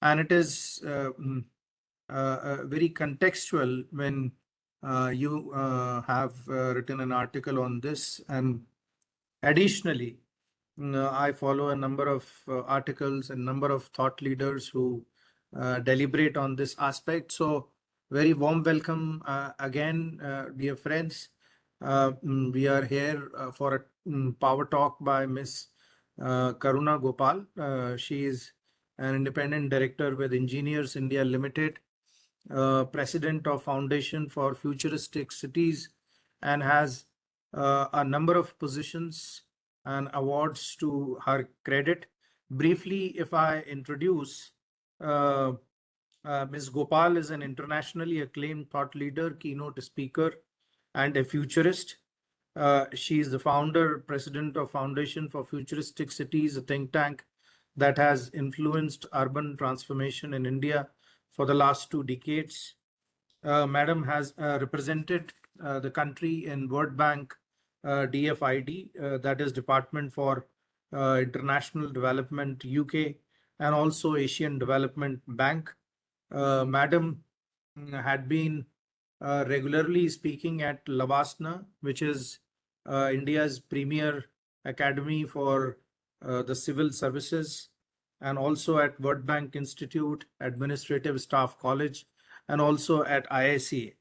and it is very contextual when you have written an article on this. And additionally, I follow a number of articles and number of thought leaders who deliberate on this aspect. So, very warm welcome again, dear friends. We are here for a power talk by Miss Karuna Gopal. She is an independent director with Engineers India Limited, president of Foundation for Futuristic Cities, and has a number of positions and awards to her credit. Briefly, if I introduce, uh, Ms. Gopal is an internationally acclaimed thought leader, keynote speaker, and a futurist. She is the founder, president of Foundation for Futuristic Cities, a think tank that has influenced urban transformation in India for the last 2 decades. Madam has represented the country in World Bank DFID, that is Department for International Development UK, and also Asian Development Bank. Madam had been regularly speaking at Lavasna, which is India's premier academy for the civil services, and also at World Bank Institute, Administrative Staff College, and also at IICA.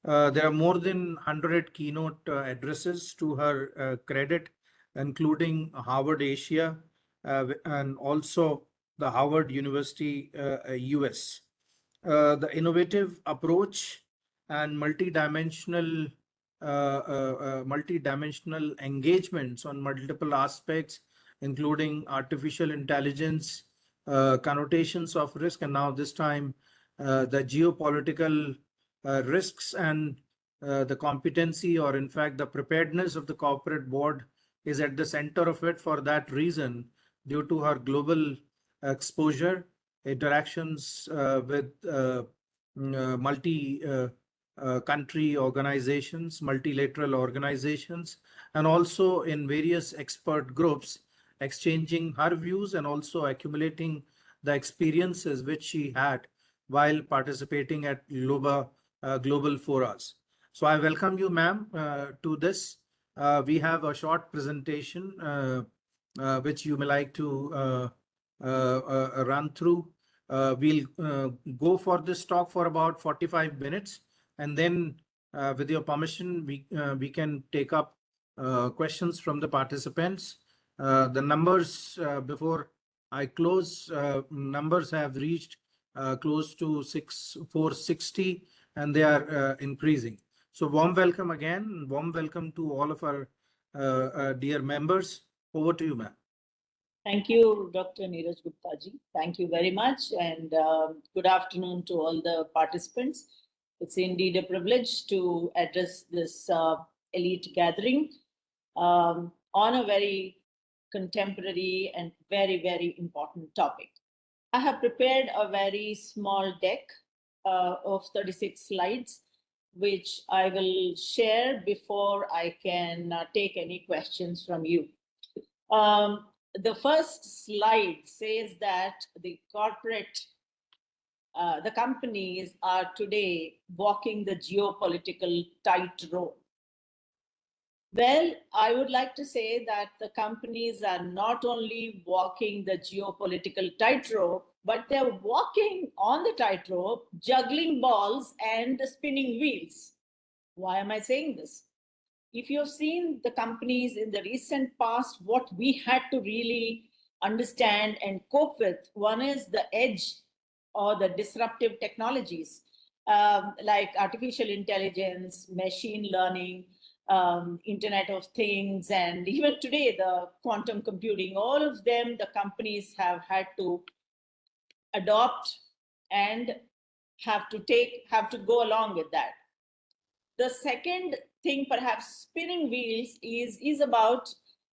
There are more than 100 keynote addresses to her credit, including Harvard Asia and also the Harvard University US. The innovative approach and multi-dimensional engagements on multiple aspects, including artificial intelligence, connotations of risk, and now this time the geopolitical risks and the competency, or in fact the preparedness of the corporate board is at the center of it. For that reason, due to her global exposure, interactions with multi country organizations, multilateral organizations, and also in various expert groups, exchanging her views and also accumulating the experiences which she had while participating at global forums. So I welcome you, ma'am, to this. We have a short presentation which you may like to run through. We'll go for this talk for about 45 minutes, and then with your permission, we can take up questions from the participants. The numbers before I close, numbers have reached close to 460, and they are increasing. So warm welcome again, warm welcome to all of our dear members. Over to you, ma'am. Thank you, Dr. Neeraj Gupta-ji. Thank you very much, and good afternoon to all the participants. It's indeed a privilege to address this elite gathering on a very contemporary and very, very important topic. I have prepared a very small deck of 36 slides, which I will share before I can take any questions from you. The first slide says that the companies are today walking the geopolitical tightrope. Well, I would like to say that the companies are not only walking the geopolitical tightrope, but they're walking on the tightrope, juggling balls and spinning wheels. Why am I saying this? If you've seen the companies in the recent past, what we had to really understand and cope with, one is the edge or the disruptive technologies like artificial intelligence, machine learning, Internet of Things, and even today the quantum computing. All of them, the companies have had to adopt and have to go along with that. The second thing, perhaps spinning wheels, is about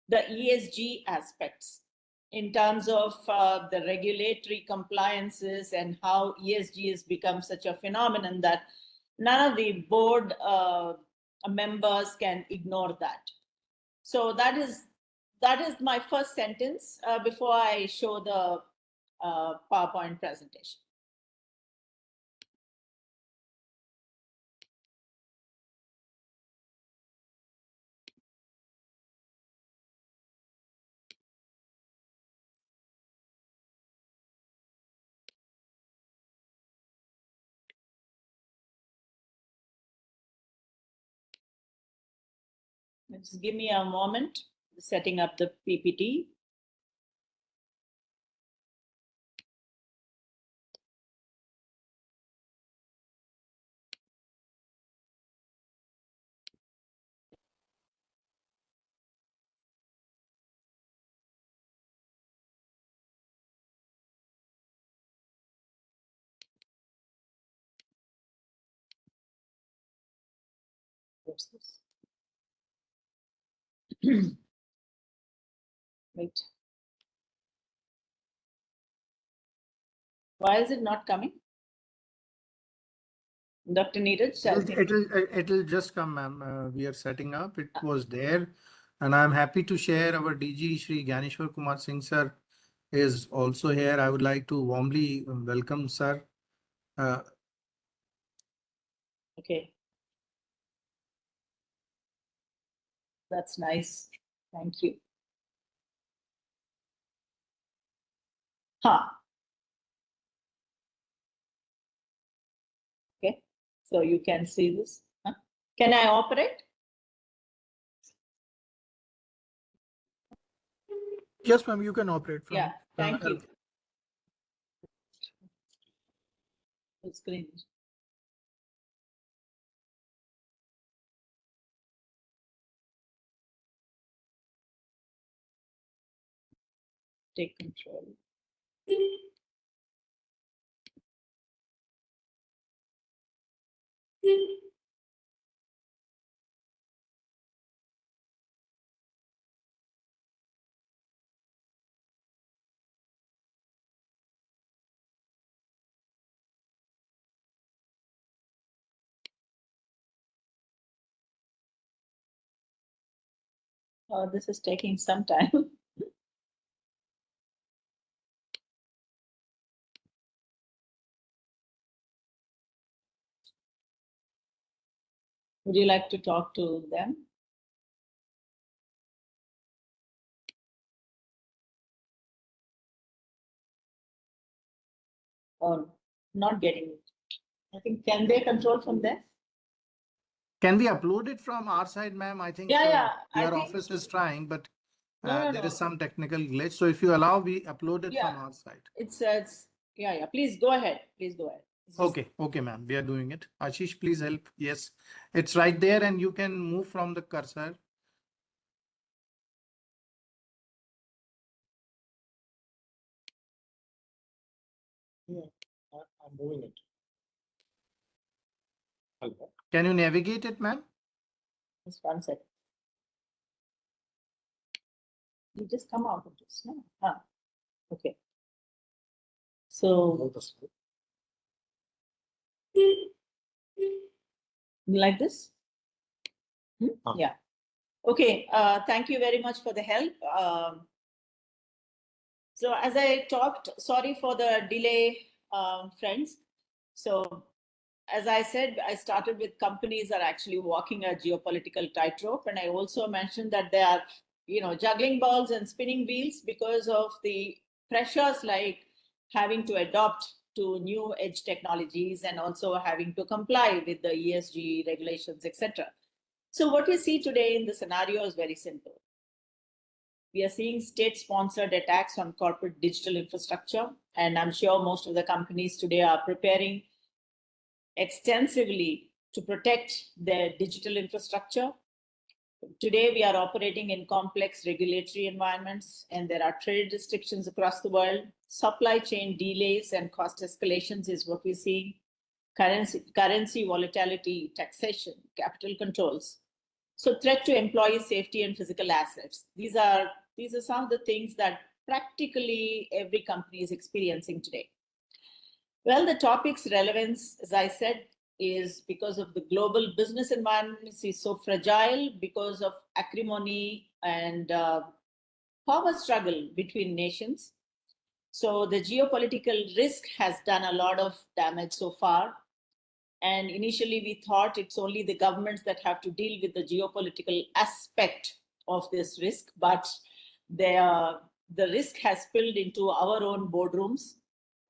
the ESG aspects in terms of the regulatory compliances and how ESG has become such a phenomenon that none of the board members can ignore that. So that is my first sentence before I show the PowerPoint presentation. Just give me a moment, setting up the PPT. What's this? Wait. Why is it not coming? Dr. Neeraj, I think. It'll just come, ma'am. We are setting up. It was there, and I'm happy to share our DG Shri Gyaneshwar Kumar Singh sir is also here. I would like to warmly welcome sir. Okay. That's nice. Thank you. Huh. Okay. So you can see this. Huh? Can I operate? Yes, ma'am, you can operate from. Yeah. Thank you. L. Full screen. Take control. Oh, this is taking some time. Would you like to talk to them? Or not getting it? I think, can they control from there? Can we upload it from our side, ma'am? I think Yeah, I your think- office is trying, but No. there is some technical glitch. So if you allow, we upload it from Yeah. our side. It's yeah. Please go ahead. Please go ahead. It's just- Okay, ma'am. We are doing it. Ashish, please help. Yes, it's right there, and you can move from the cursor. Yeah, I'm moving it. Hello. Can you navigate it, ma'am? Just one second. You just come out of this. No? Ah, okay. So Move this way. like this? Ah. Yeah. Okay. Thank you very much for the help. So as I talked, sorry for the delay, friends. So as I said, I started with companies are actually walking a geopolitical tightrope. And I also mentioned that they are, juggling balls and spinning wheels because of the pressures like having to adopt to new edge technologies and also having to comply with the ESG regulations, etc. So what we see today in the scenario is very simple. We are seeing state-sponsored attacks on corporate digital infrastructure, and I'm sure most of the companies today are preparing extensively to protect their digital infrastructure. Today, we are operating in complex regulatory environments, and there are trade restrictions across the world. Supply chain delays and cost escalations is what we're seeing. Currency volatility, taxation, capital controls. So threat to employee safety and physical assets. These are some of the things that practically every company is experiencing today. Well, the topic's relevance, as I said, is because of the global business environment is so fragile because of acrimony and power struggle between nations. So the geopolitical risk has done a lot of damage so far. And initially we thought it's only the governments that have to deal with the geopolitical aspect of this risk, but the risk has spilled into our own boardrooms.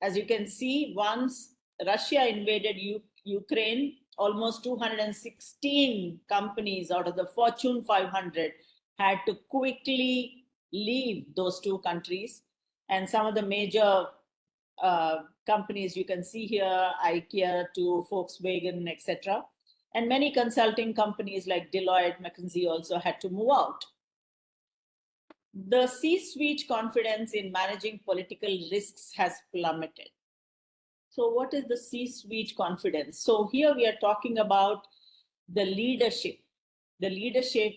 As you can see, once Russia invaded Ukraine, almost 216 companies out of the Fortune 500 had to quickly leave those two countries. And some of the major companies you can see here, IKEA to Volkswagen, etc. And many consulting companies like Deloitte, McKinsey also had to move out. The C-suite confidence in managing political risks has plummeted. So what is the C-suite confidence? So here we are talking about the leadership. The leadership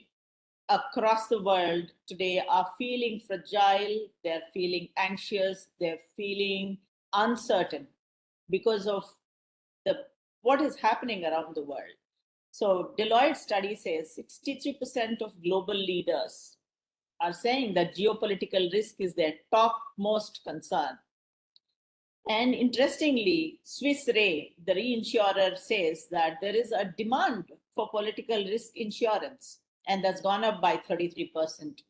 across the world today are feeling fragile, they're feeling anxious, they're feeling uncertain because of what is happening around the world. So Deloitte study says 63% of global leaders are saying that geopolitical risk is their topmost concern. And interestingly, Swiss Re, the reinsurer, says that there is a demand for political risk insurance, and that's gone up by 33%.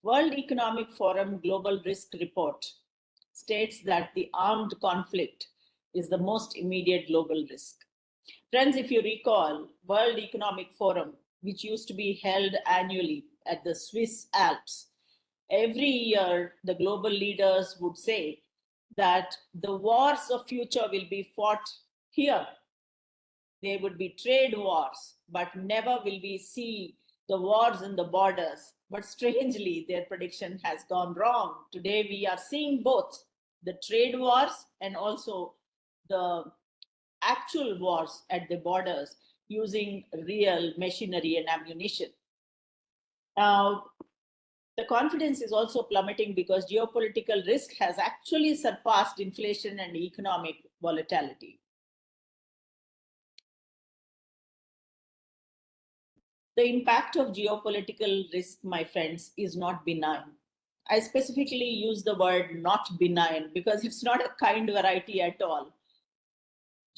World Economic Forum Global Risk Report states that the armed conflict is the most immediate global risk. Friends, if you recall, World Economic Forum, which used to be held annually at the Swiss Alps, every year the global leaders would say that the wars of future will be fought here. There would be trade wars, but never will we see the wars in the borders. But strangely, their prediction has gone wrong. Today, we are seeing both the trade wars and also the actual wars at the borders using real machinery and ammunition. Now, the confidence is also plummeting because geopolitical risk has actually surpassed inflation and economic volatility. The impact of geopolitical risk, my friends, is not benign. I specifically use the word not benign because it's not a kind variety at all.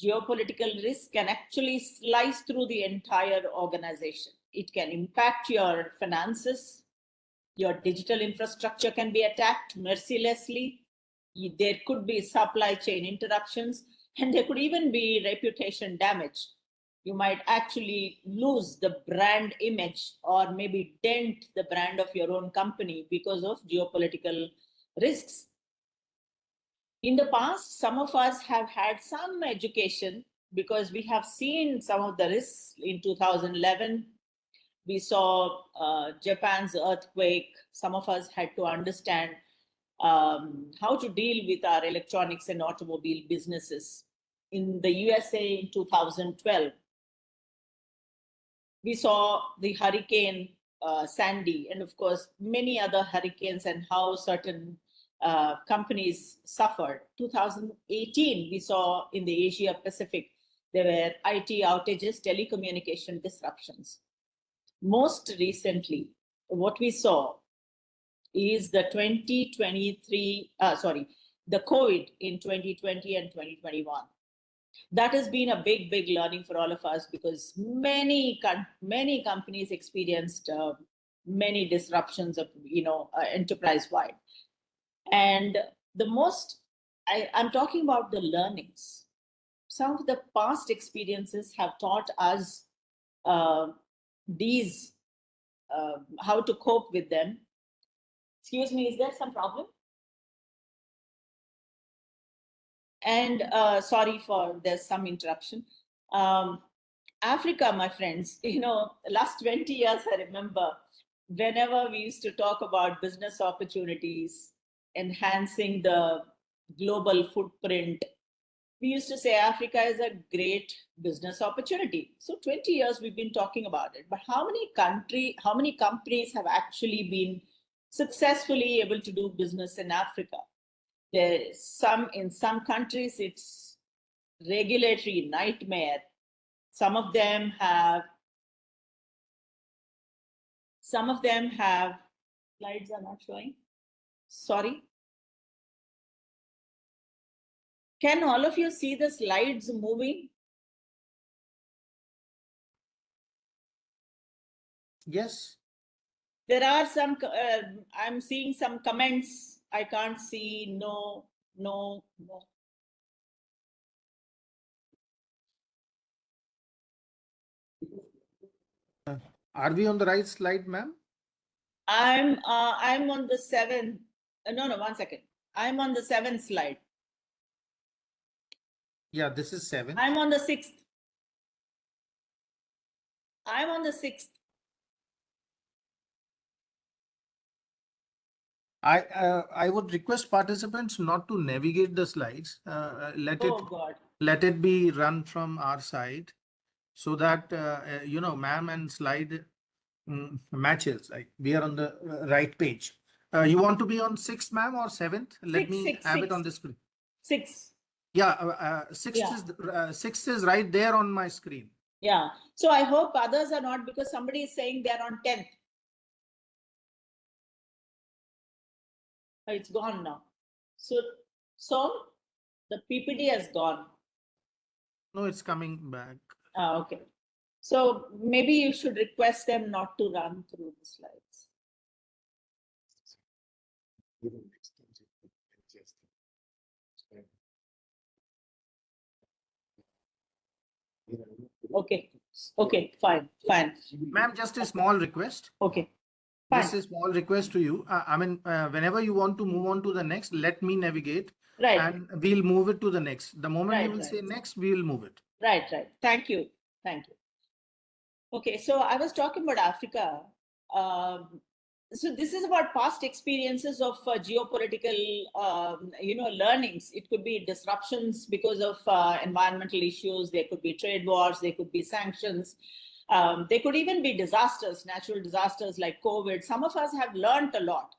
Geopolitical risk can actually slice through the entire organization. It can impact your finances. Your digital infrastructure can be attacked mercilessly. There could be supply chain interruptions, and there could even be reputation damage. You might actually lose the brand image or maybe dent the brand of your own company because of geopolitical risks. In the past, some of us have had some education because we have seen some of the risks. In 2011, we saw Japan's earthquake. Some of us had to understand how to deal with our electronics and automobile businesses. In the USA in 2012, we saw the hurricane Sandy, and of course, many other hurricanes, and how certain companies suffered. 2018, we saw in the Asia Pacific, there were IT outages, telecommunication disruptions. Most recently, what we saw is the COVID in 2020 and 2021. That has been a big, big learning for all of us because many companies experienced many disruptions of, enterprise-wide. And I'm talking about the learnings. Some of the past experiences have taught us how to cope with them. Excuse me, is there some problem? And sorry there's some interruption. Africa, my friends, last 20 years, I remember whenever we used to talk about business opportunities, enhancing the global footprint, we used to say Africa is a great business opportunity. So 20 years we've been talking about it, but how many companies have actually been successfully able to do business in Africa? In some countries, it's regulatory nightmare. Some of them have, slides are not showing. Sorry. Can all of you see the slides moving? Yes. There are some, I'm seeing some comments. I can't see, no, no, no. Are we on the right slide, ma'am? I'm on the 7th. No, 1 second. I'm on the 7th slide. Yeah, this is 7. I'm on the 6th. I'm on the 6th. I would request participants not to navigate the slides. Oh God. Let it be run from our side, so that ma'am and slide matches. Like we are on the right page. You want to be on 6th, ma'am, or 7th? Let me have it on the screen. 6. Yeah, 6th Yeah. is 6th is right there on my screen. Yeah. So I hope others are not, because somebody is saying they're on 10th. It's gone now. So the PPT has gone. No, it's coming back. Okay. So maybe you should request them not to run through the slides. Okay. Okay. Fine. Fine. Ma'am, just a small request. Okay. Fine. Just a small request to you. I mean, whenever you want to move on to the next, let me navigate, Right. and we'll move it to the next. The moment you Right, will right. say next, we will move it. Right. Thank you. Thank you. Okay. So I was talking about Africa. So this is about past experiences of geopolitical, learnings. It could be disruptions because of environmental issues. There could be trade wars. There could be sanctions. There could even be disasters, natural disasters like COVID. Some of us have learned a lot.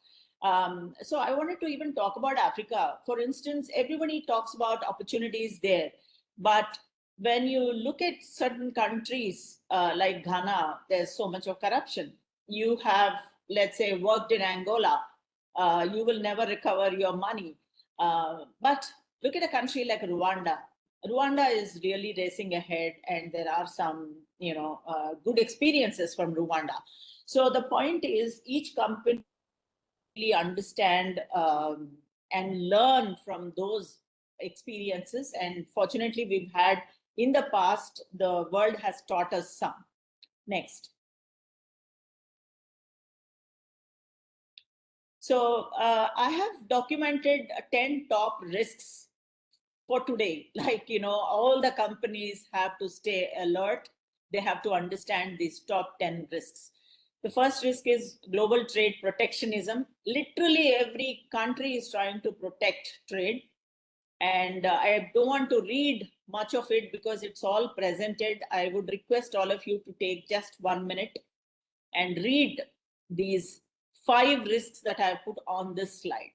So I wanted to even talk about Africa. For instance, everybody talks about opportunities there, but when you look at certain countries like Ghana, there's so much of corruption. You have, let's say, worked in Angola, you will never recover your money. But look at a country like Rwanda. Rwanda is really racing ahead, and there are some, good experiences from Rwanda. So the point is, each company really understand and learn from those experiences. And fortunately, we've had in the past, the world has taught us some. Next. So I have documented 10 top risks for today. Like, all the companies have to stay alert. They have to understand these top 10 risks. The first risk is global trade protectionism. Literally every country is trying to protect trade. And I don't want to read much of it because it's all presented. I would request all of you to take just 1 minute and read these 5 risks that I put on this slide.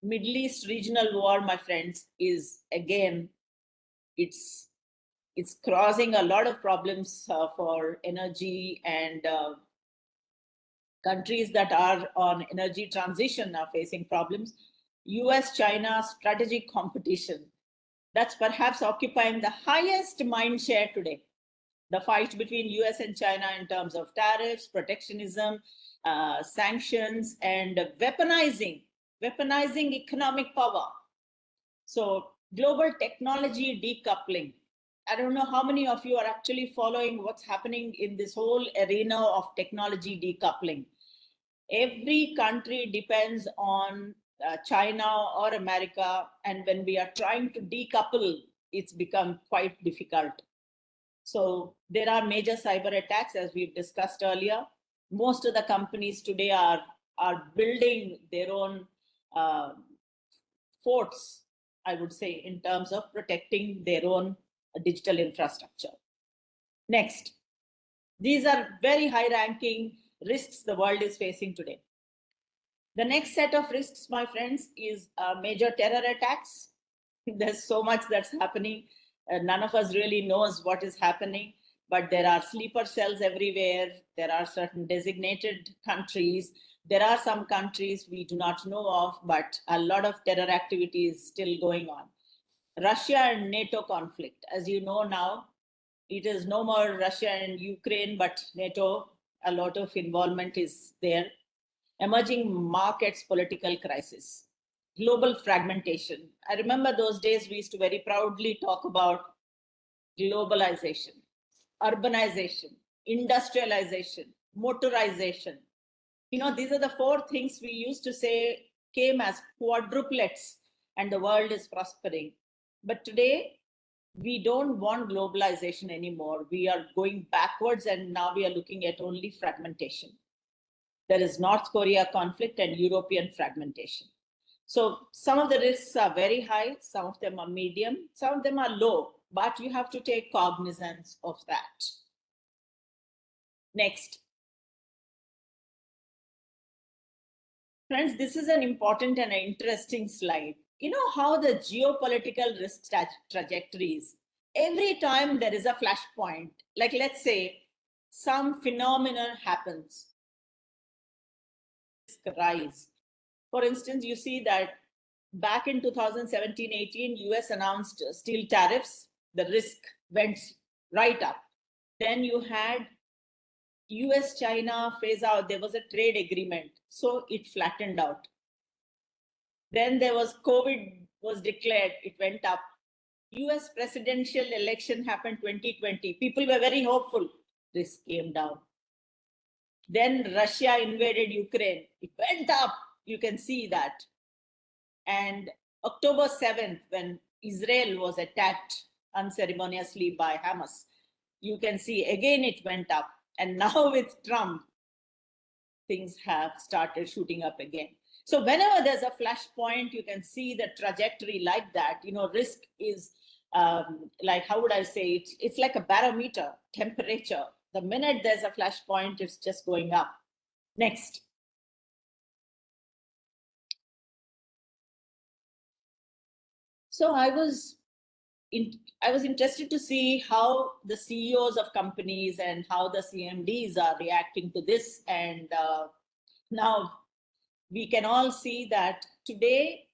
Middle East regional war, my friends, is again, it's causing a lot of problems for energy, and countries that are on energy transition are facing problems. US-China strategic competition, that's perhaps occupying the highest mind share today. The fight between US and China in terms of tariffs, protectionism, sanctions, and weaponizing economic power. So global technology decoupling. I don't know how many of you are actually following what's happening in this whole arena of technology decoupling. Every country depends on China or America, and when we are trying to decouple, it's become quite difficult. So there are major cyber attacks, as we've discussed earlier. Most of the companies today are building their own forts, I would say, in terms of protecting their own digital infrastructure. Next, these are very high-ranking risks the world is facing today. The next set of risks, my friends, is major terror attacks. There's so much that's happening. None of us really knows what is happening, but there are sleeper cells everywhere. There are certain designated countries There are some countries we do not know of, but a lot of terror activity is still going on. Russia and NATO conflict. As you know now, it is no more Russia and Ukraine, but NATO. A lot of involvement is there. Emerging markets political crisis. Global fragmentation. I remember those days we used to very proudly talk about globalization, urbanization, industrialization, motorization. You know, these are the four things we used to say came as quadruplets and the world is prospering. But today, we don't want globalization anymore. We are going backwards and now we are looking at only fragmentation. There is North Korea conflict and European fragmentation. So some of the risks are very high, some of them are medium, some of them are low, but you have to take cognizance of that. Next. Friends, this is an important and an interesting slide. You know how the geopolitical risk trajectories, every time there is a flashpoint, like let's say some phenomenon happens, rise. For instance, you see that back in 2017-18, US announced steel tariffs, the risk went right up. Then you had US-China phase out, there was a trade agreement, so it flattened out. Then there was COVID was declared, it went up. US presidential election happened 2020. People were very hopeful, this came down. Then Russia invaded Ukraine, it went up, you can see that. And October 7th, when Israel was attacked unceremoniously by Hamas, you can see again it went up. And now with Trump, things have started shooting up again. So whenever there's a flashpoint, you can see the trajectory like that. You know, risk is like, how would I say it? It's like a barometer, temperature. The minute there's a flashpoint, it's just going up. Next. So I was interested to see how the CEOs of companies and how the CMDs are reacting to this. And now we can all see that today,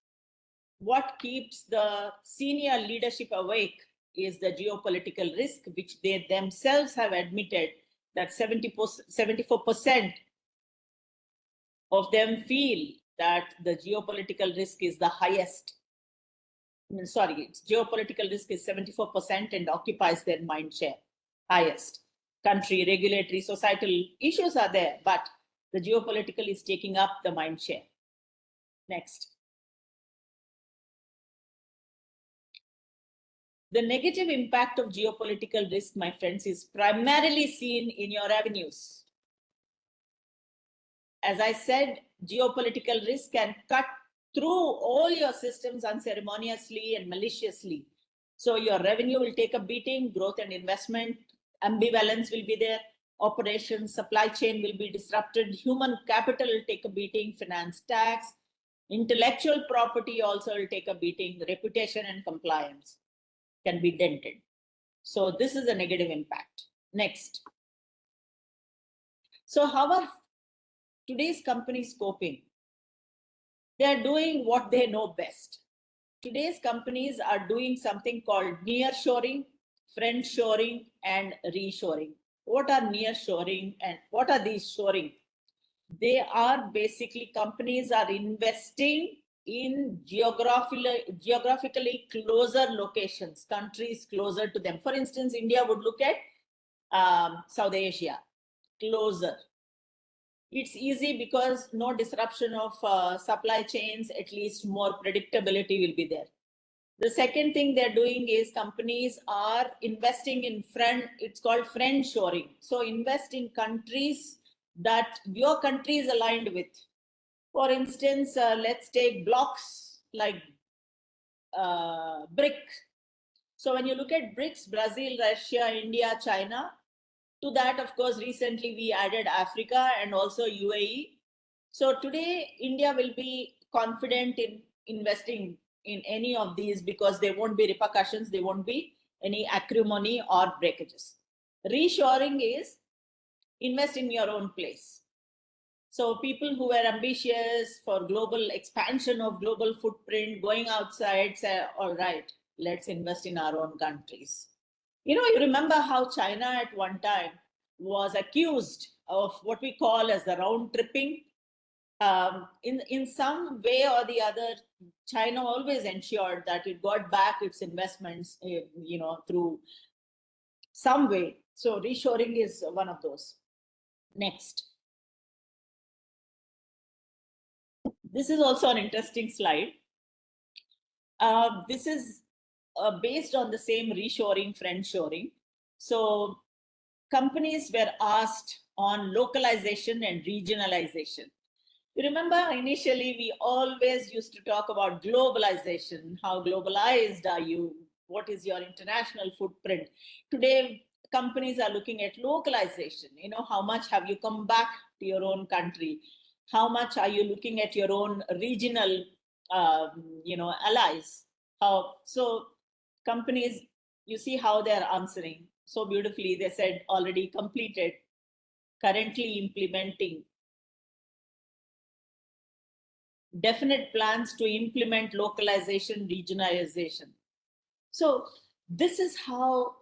what keeps the senior leadership awake is the geopolitical risk, which they themselves have admitted that 74% of them feel that the geopolitical risk is the highest. Sorry, geopolitical risk is 74% and occupies their mind share, highest. Country, regulatory, societal issues are there, but the geopolitical is taking up the mind share. Next. The negative impact of geopolitical risk, my friends, is primarily seen in your revenues. As I said, geopolitical risk can cut through all your systems unceremoniously and maliciously. So your revenue will take a beating, growth and investment, ambivalence will be there, operations, supply chain will be disrupted, human capital will take a beating, finance, tax, intellectual property also will take a beating, reputation and compliance can be dented. So this is a negative impact. Next. So how are today's companies coping? They are doing what they know best. Today's companies are doing something called nearshoring, friendshoring, and reshoring. What are nearshoring and what are these shoring? They are basically companies are investing in geographically closer locations, countries closer to them. For instance, India would look at South Asia, closer. It's easy because no disruption of supply chains, at least more predictability will be there. The second thing they're doing is companies are investing in it's called friendshoring. So invest in countries that your country is aligned with. For instance, let's take blocks like BRIC. So when you look at BRICS, Brazil, Russia, India, China, to that, of course, recently we added Africa and also UAE. So today, India will be confident in investing in any of these because there won't be repercussions, there won't be any acrimony or breakages. Reshoring is invest in your own place. So people who were ambitious for global expansion of global footprint, going outside, say, all right, let's invest in our own countries. You remember how China at one time was accused of what we call as the round tripping. In some way or the other, China always ensured that it got back its investments, through some way. So reshoring is one of those. Next. This is also an interesting slide. This is based on the same reshoring, friendshoring. So companies were asked on localization and regionalization. You remember initially we always used to talk about globalization. How globalized are you? What is your international footprint? Today, companies are looking at localization. How much have you come back to your own country? How much are you looking at your own regional, allies? So companies, you see how they're answering so beautifully. They said already completed, currently implementing, definite plans to implement localization, regionalization. So this is how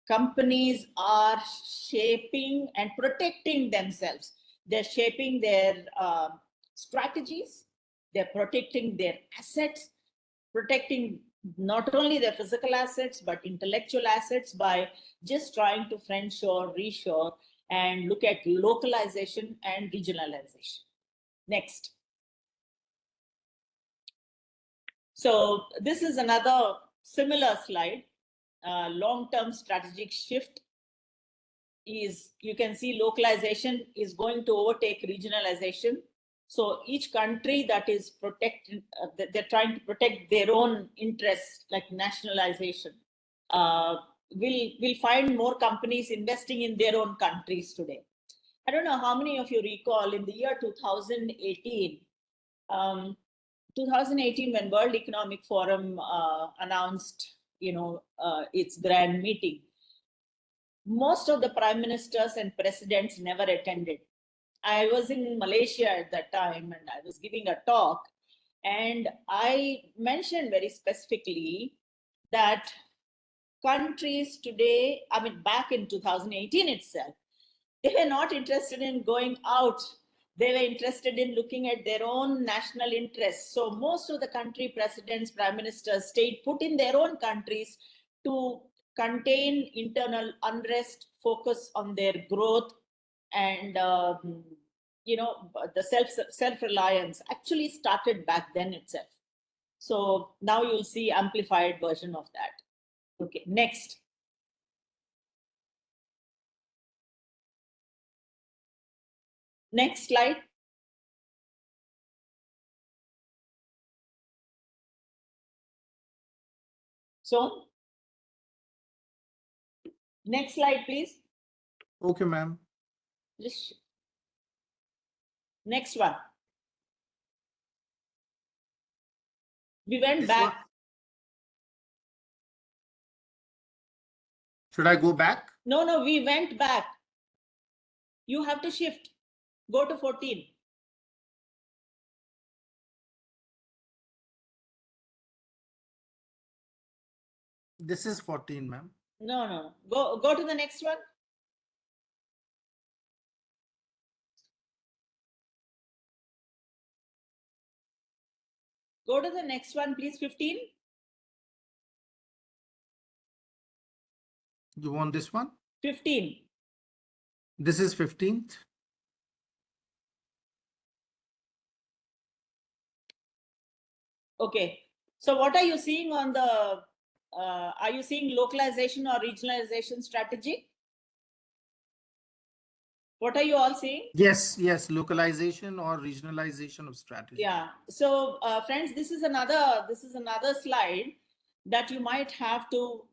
companies are shaping and protecting themselves. They're shaping their strategies, they're protecting their assets, protecting not only their physical assets, but intellectual assets by just trying to friendshore, reshore, and look at localization and regionalization. Next. So this is another similar slide. Long-term strategic shift is, you can see localization is going to overtake regionalization. So each country that is protected, they're trying to protect their own interests, like nationalization, will find more companies investing in their own countries today. I don't know how many of you recall in the year 2018, 2018, when World Economic Forum announced, its grand meeting, most of the prime ministers and presidents never attended. I was in Malaysia at that time and I was giving a talk, and I mentioned very specifically that countries today, back in 2018 itself, they were not interested in going out. They were interested in looking at their own national interests. So most of the country presidents, prime ministers stayed put in their own countries to contain internal unrest, focus on their growth, and the self-reliance actually started back then itself. So now you'll see amplified version of that. Okay, next. Next slide. So, next slide, please. Okay, ma'am. Just next one. We went This back. one. Should I go back? No, we went back. You have to shift. Go to 14. This is 14, ma'am. No. Go to the next one. Go to the next one, please. 15. You want this one? 15. This is 15th. Okay. So what are you seeing on the, are you seeing localization or regionalization strategy? What are you all seeing? Yes, localization or regionalization of strategy. Yeah. So friends, this is another slide that you might have to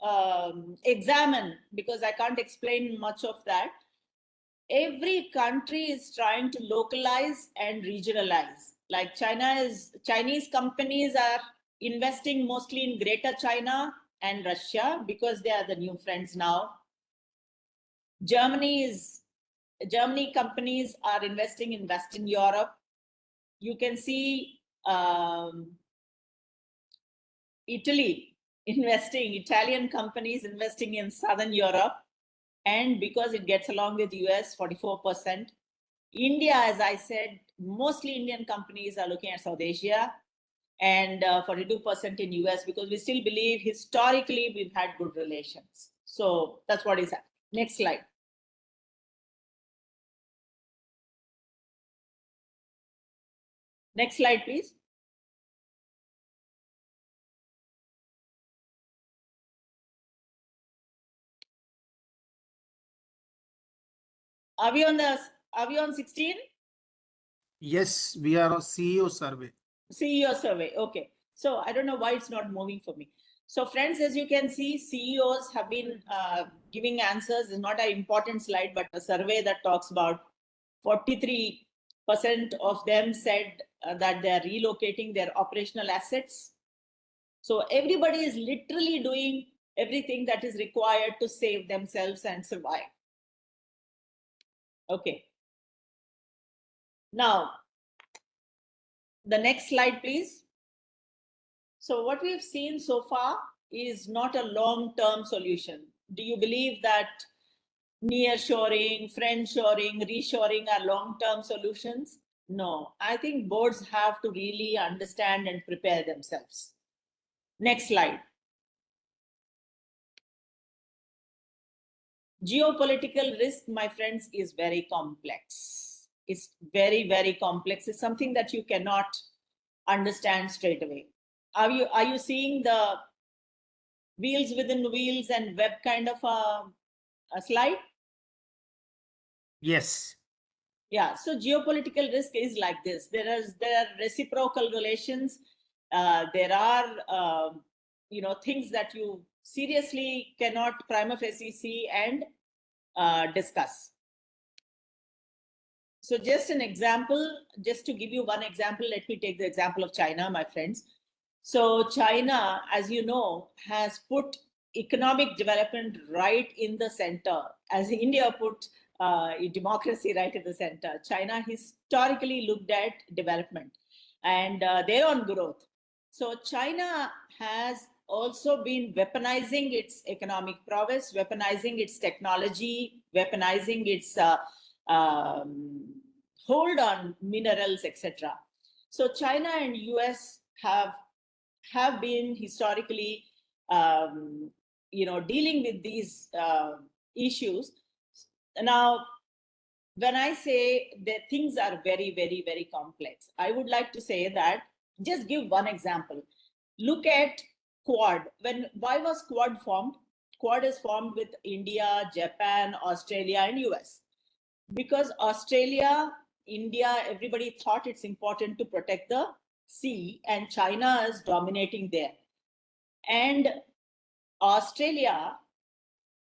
examine, because I can't explain much of that. Every country is trying to localize and regionalize. Like Chinese companies are investing mostly in Greater China and Russia because they are the new friends now. Germany is Germany companies are investing in Western Europe. You can see Italian companies investing in Southern Europe. And because it gets along with US, 44%. India, as I said, mostly Indian companies are looking at South Asia, and 42% in US, because we still believe historically we've had good relations. So that's what is happening. Next slide. Next slide, please. Are we on 16? Yes, we are on CEO survey. CEO survey. Okay. So I don't know why it's not moving for me. So friends, as you can see, CEOs have been giving answers. It's not an important slide, but a survey that talks about 43% of them said that they are relocating their operational assets. So everybody is literally doing everything that is required to save themselves and survive. Okay. Now, the next slide, please. So what we've seen so far is not a long-term solution. Do you believe that nearshoring, friendshoring, reshoring are long-term solutions? No, I think boards have to really understand and prepare themselves. Next slide. Geopolitical risk, my friends, is very complex. It's very, very complex. It's something that you cannot understand straight away. Are you seeing the wheels within wheels and web kind of a slide? Yes. Yeah, so geopolitical risk is like this. There are reciprocal relations. There are things that you seriously cannot prima facie see and discuss. So just an example, just to give you one example, let me take the example of China, my friends. So China, as you know, has put economic development right in the center, as India put democracy right in the center. China historically looked at development and their own growth. So China has also been weaponizing its economic prowess, weaponizing its technology, weaponizing its hold on minerals, etc. So China and US have been historically dealing with these issues. Now, when I say that things are very, very, very complex, I would like to say that, just give one example. Look at Quad. Why was Quad formed? Quad is formed with India, Japan, Australia, and US. Because Australia, India, everybody thought it's important to protect the sea, and China is dominating there. And Australia,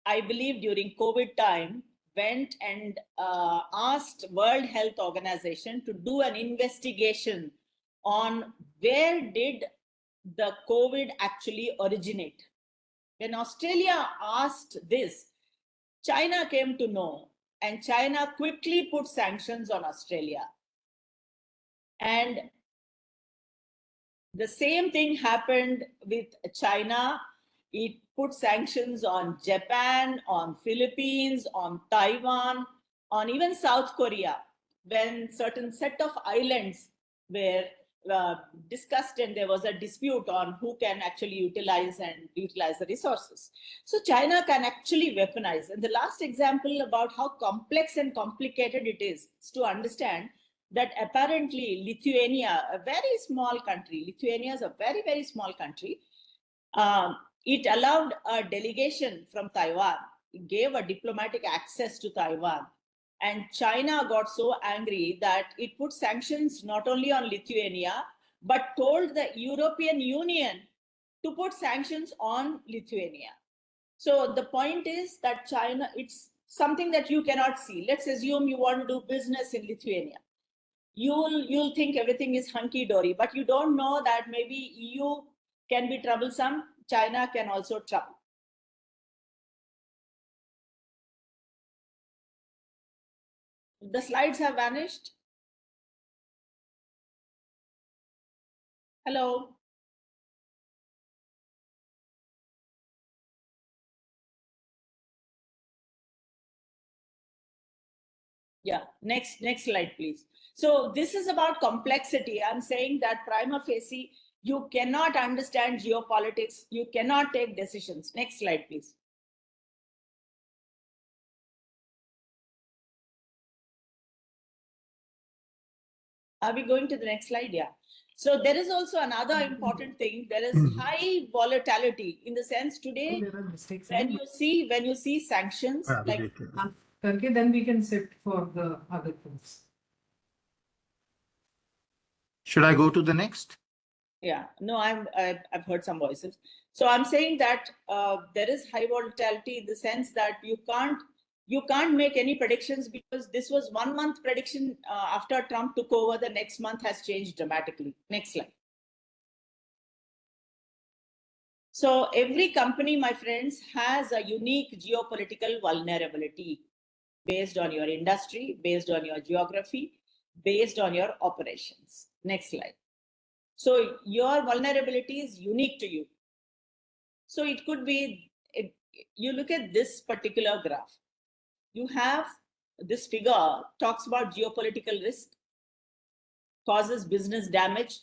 I believe during COVID time, went and asked World Health Organization to do an investigation on where did the COVID actually originate. When Australia asked this, China came to know, and China quickly put sanctions on Australia. And the same thing happened with China. It put sanctions on Japan, on Philippines, on Taiwan, on even South Korea, when certain set of islands were discussed and there was a dispute on who can actually utilize the resources. So China can actually weaponize. And the last example about how complex and complicated it is to understand that apparently Lithuania, a very small country, Lithuania is a very, very small country, it allowed a delegation from Taiwan, it gave a diplomatic access to Taiwan. And China got so angry that it put sanctions not only on Lithuania, but told the European Union to put sanctions on Lithuania. So the point is that China, it's something that you cannot see. Let's assume you want to do business in Lithuania. You'll think everything is hunky-dory, but you don't know that maybe EU can be troublesome, China can also trouble. The slides have vanished. Hello. Yeah, next slide, please. So this is about complexity. I'm saying that prima facie, you cannot understand geopolitics. You cannot take decisions. Next slide, please. Are we going to the next slide? Yeah. So there is also another important thing. There is high volatility in the sense today, when you see sanctions, like Okay, then we can sit for the other things. Should I go to the next? yeah, no, I've heard some voices. So I'm saying that there is high volatility in the sense that you can't make any predictions, because this was 1 month prediction after Trump took over. The next month has changed dramatically. Next slide. So every company, my friends, has a unique geopolitical vulnerability based on your industry, based on your geography, based on your operations. Next slide. So your vulnerability is unique to you. So it could be, you look at this particular graph, you have this figure talks about geopolitical risk, causes business damage,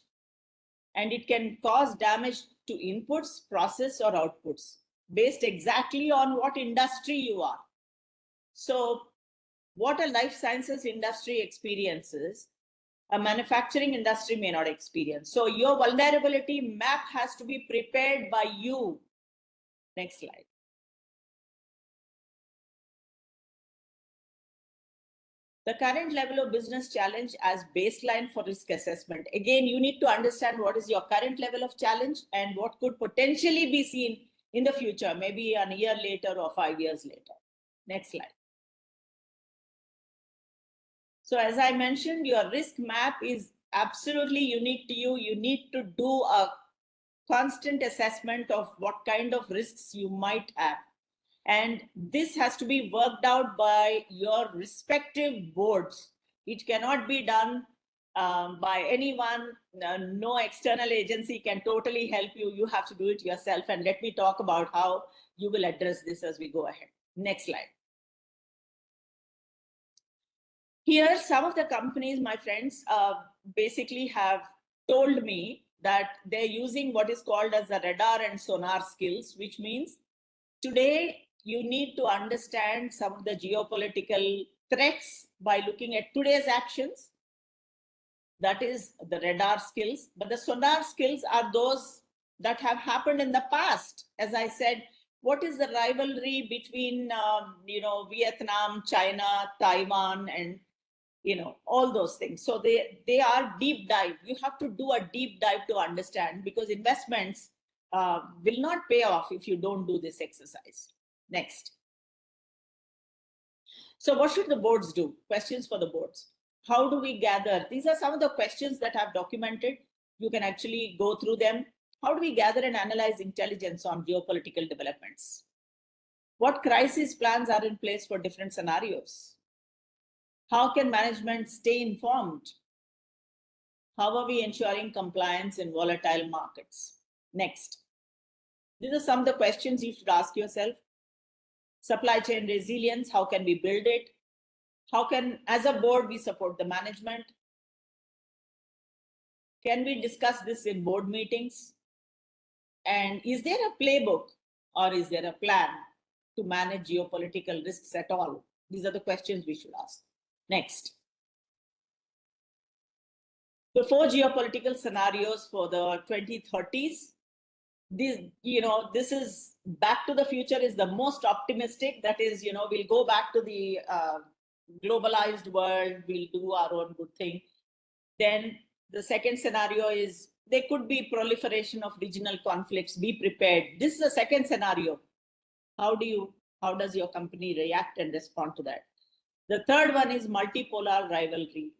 and it can cause damage to inputs, process, or outputs based exactly on what industry you are. So what a life sciences industry experiences, a manufacturing industry may not experience. So your vulnerability map has to be prepared by you. Next slide. The current level of business challenge as baseline for risk assessment. Again, you need to understand what is your current level of challenge and what could potentially be seen in the future, maybe a year later or 5 years later. Next slide. So as I mentioned, your risk map is absolutely unique to you. You need to do a constant assessment of what kind of risks you might have. And this has to be worked out by your respective boards. It cannot be done by anyone. No external agency can totally help you. You have to do it yourself. And let me talk about how you will address this as we go ahead. Next slide. Here, some of the companies, my friends, basically have told me that they're using what is called as the radar and sonar skills, which means today you need to understand some of the geopolitical threats by looking at today's actions. That is the radar skills. But the sonar skills are those that have happened in the past. As I said, what is the rivalry between Vietnam, China, Taiwan, and all those things. So they are deep dive. You have to do a deep dive to understand, because investments will not pay off if you don't do this exercise. Next. So what should the boards do? Questions for the boards. How do we gather? These are some of the questions that I've documented. You can actually go through them. How do we gather and analyze intelligence on geopolitical developments? What crisis plans are in place for different scenarios? How can management stay informed? How are we ensuring compliance in volatile markets? Next. These are some of the questions you should ask yourself. Supply chain resilience, how can we build it? How can, as a board, we support the management? Can we discuss this in board meetings? And is there a playbook or is there a plan to manage geopolitical risks at all? These are the questions we should ask. Next. The 4 geopolitical scenarios for the 2030s. This is Back to the Future is the most optimistic. That is, we'll go back to the globalized world. We'll do our own good thing. Then the second scenario is there could be proliferation of regional conflicts. Be prepared. This is the second scenario. How does your company react and respond to that? The third one is multipolar rivalry.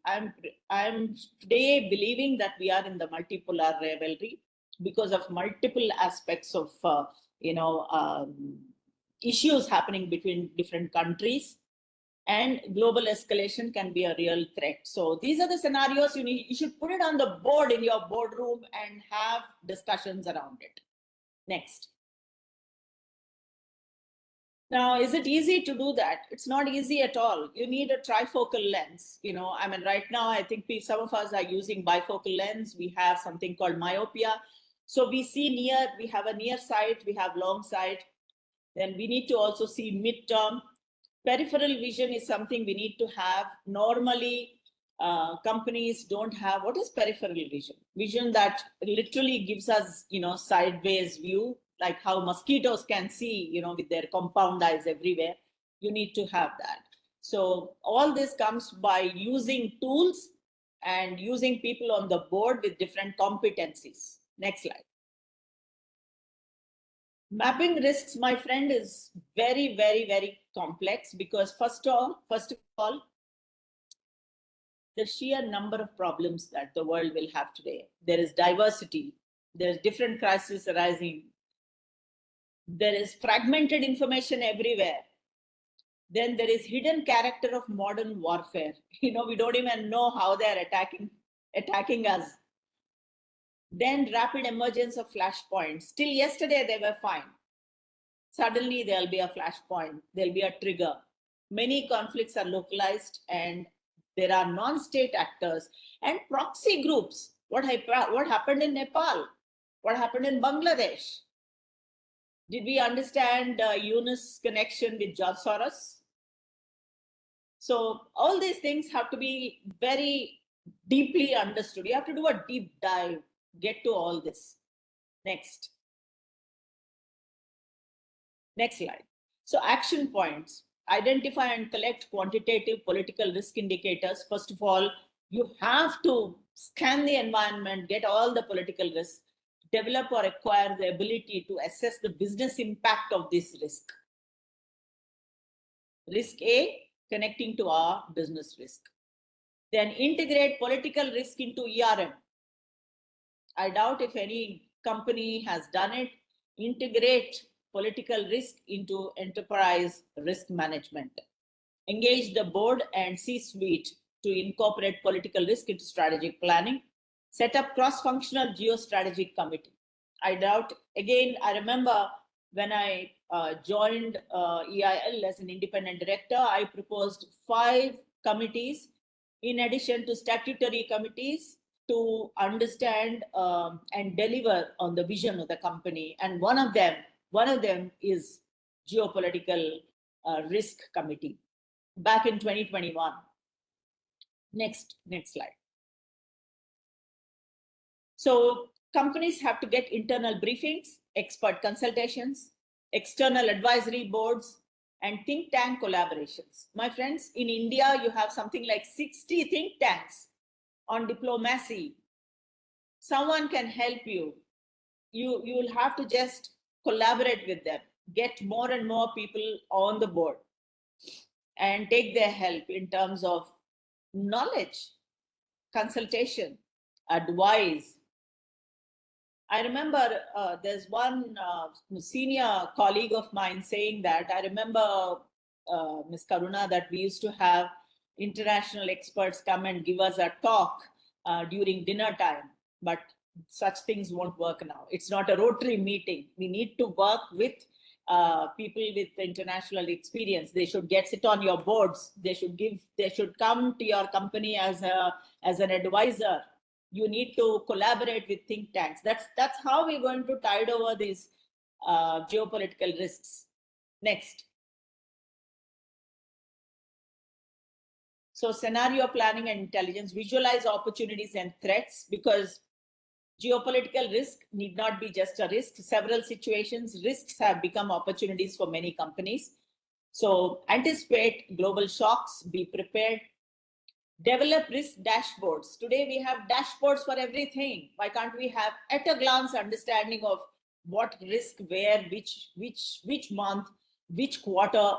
I'm today believing that we are in the multipolar rivalry because of multiple aspects of issues happening between different countries. and global escalation can be a real threat. So these are the scenarios you should put it on the board in your boardroom and have discussions around it. Next. Now, is it easy to do that? It's not easy at all. You need a trifocal lens. I mean, right now, I think some of us are using bifocal lens. We have something called myopia. So we see near, we have a near sight, we have long sight. Then we need to also see midterm. Peripheral vision is something we need to have. Normally, companies don't have. What is peripheral vision? Vision that literally gives us, sideways view, like how mosquitoes can see, with their compound eyes everywhere. You need to have that. So all this comes by using tools and using people on the board with different competencies. Next slide. Mapping risks, my friend, is very, very, very complex because first of all, the sheer number of problems that the world will have today. There is diversity, there's different crises arising, there is fragmented information everywhere. Then there is hidden character of modern warfare. We don't even know how they're attacking us. Then rapid emergence of flashpoints. Till yesterday, they were fine. Suddenly, there'll be a flashpoint, there'll be a trigger. Many conflicts are localized and there are non-state actors and proxy groups. What happened in Nepal? What happened in Bangladesh? Did we understand Yunus' connection with George Soros? So all these things have to be very deeply understood. You have to do a deep dive, get to all this. Next. Next slide. So action points. Identify and collect quantitative political risk indicators. First of all, you have to scan the environment, get all the political risks, develop or acquire the ability to assess the business impact of this risk. Risk A, connecting to our business risk. Then integrate political risk into ERM. I doubt if any company has done it. Integrate political risk into enterprise risk management. Engage the board and C-suite to incorporate political risk into strategic planning. Set up cross-functional geostrategic committee. I doubt, again, I remember when I joined EIL as an independent director, I proposed 5 committees in addition to statutory committees to understand and deliver on the vision of the company. And one of them is Geopolitical Risk Committee back in 2021. Next slide. So companies have to get internal briefings, expert consultations, external advisory boards, and think tank collaborations. My friends, in India, you have something like 60 think tanks on diplomacy. Someone can help you. You will have to just collaborate with them, get more and more people on the board and take their help in terms of knowledge, consultation, advice. I remember there's one senior colleague of mine saying that, I remember Ms. Karuna, that we used to have international experts come and give us a talk during dinner time, but such things won't work now. It's not a Rotary meeting. We need to work with people with international experience. They should sit on your boards. They should come to your company as an advisor. You need to collaborate with think tanks. That's how we're going to tide over these geopolitical risks. Next. So scenario planning and intelligence, visualize opportunities and threats, because geopolitical risk need not be just a risk. Several situations, risks have become opportunities for many companies. So anticipate global shocks, be prepared. Develop risk dashboards. Today we have dashboards for everything. Why can't we have at a glance understanding of what risk, where, which month, which quarter,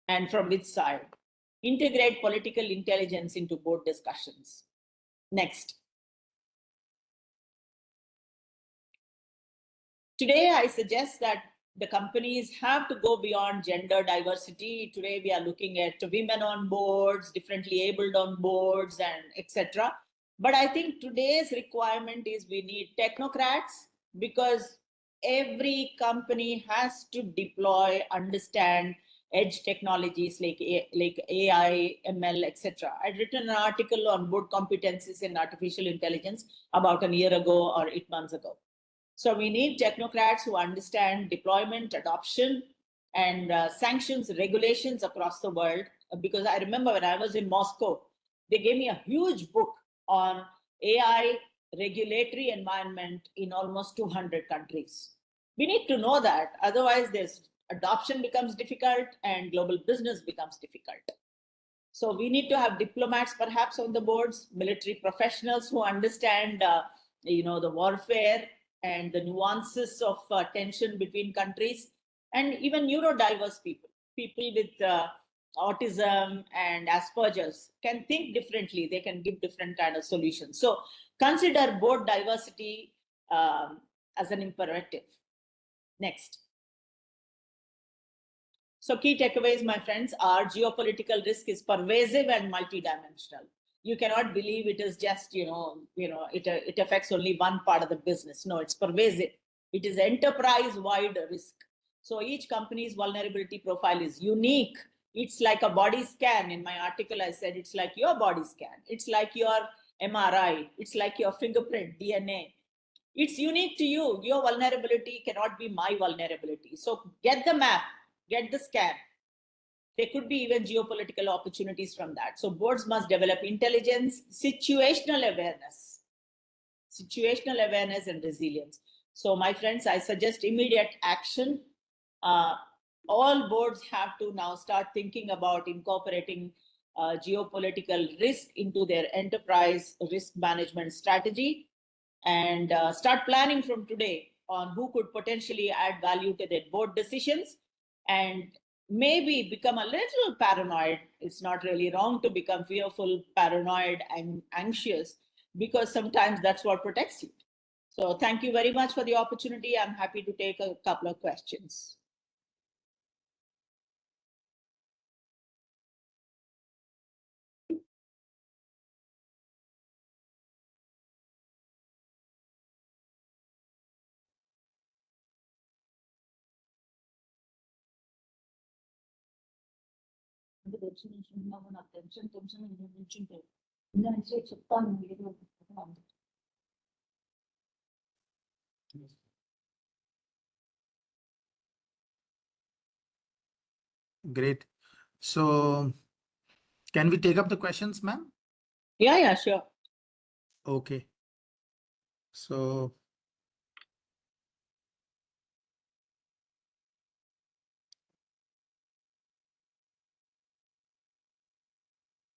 and from which side? Integrate political intelligence into board discussions. Next. Today, I suggest that the companies have to go beyond gender diversity. Today, we are looking at women on boards, differently abled on boards, and etc. But I think today's requirement is we need technocrats, because every company has to deploy, understand edge technologies like AI, ML, etc. I'd written an article on board competencies in artificial intelligence about a year ago or 8 months ago. So we need technocrats who understand deployment, adoption, and sanctions, regulations across the world. Because I remember when I was in Moscow, they gave me a huge book on AI regulatory environment in almost 200 countries. We need to know that. Otherwise, this adoption becomes difficult and global business becomes difficult. So we need to have diplomats perhaps on the boards, military professionals who understand the warfare and the nuances of tension between countries, and even neurodiverse people with autism and Asperger's can think differently. They can give different kind of solutions. So consider board diversity as an imperative. Next. So key takeaways, my friends, are geopolitical risk is pervasive and multidimensional. You cannot believe it is just, it affects only one part of the business. No, it's pervasive. It is enterprise-wide risk. So each company's vulnerability profile is unique. It's like a body scan. In my article, I said it's like your body scan. It's like your MRI. It's like your fingerprint, DNA. It's unique to you. Your vulnerability cannot be my vulnerability. So get the map, get the scan. There could be even geopolitical opportunities from that. So boards must develop intelligence, situational awareness and resilience. So my friends, I suggest immediate action. All boards have to now start thinking about incorporating geopolitical risk into their enterprise risk management strategy, and start planning from today on who could potentially add value to their board decisions, and maybe become a little paranoid. It's not really wrong to become fearful, paranoid, and anxious, because sometimes that's what protects you. So thank you very much for the opportunity. I'm happy to take a couple of questions. Great. So can we take up the questions, ma'am? Yeah, sure. Okay. So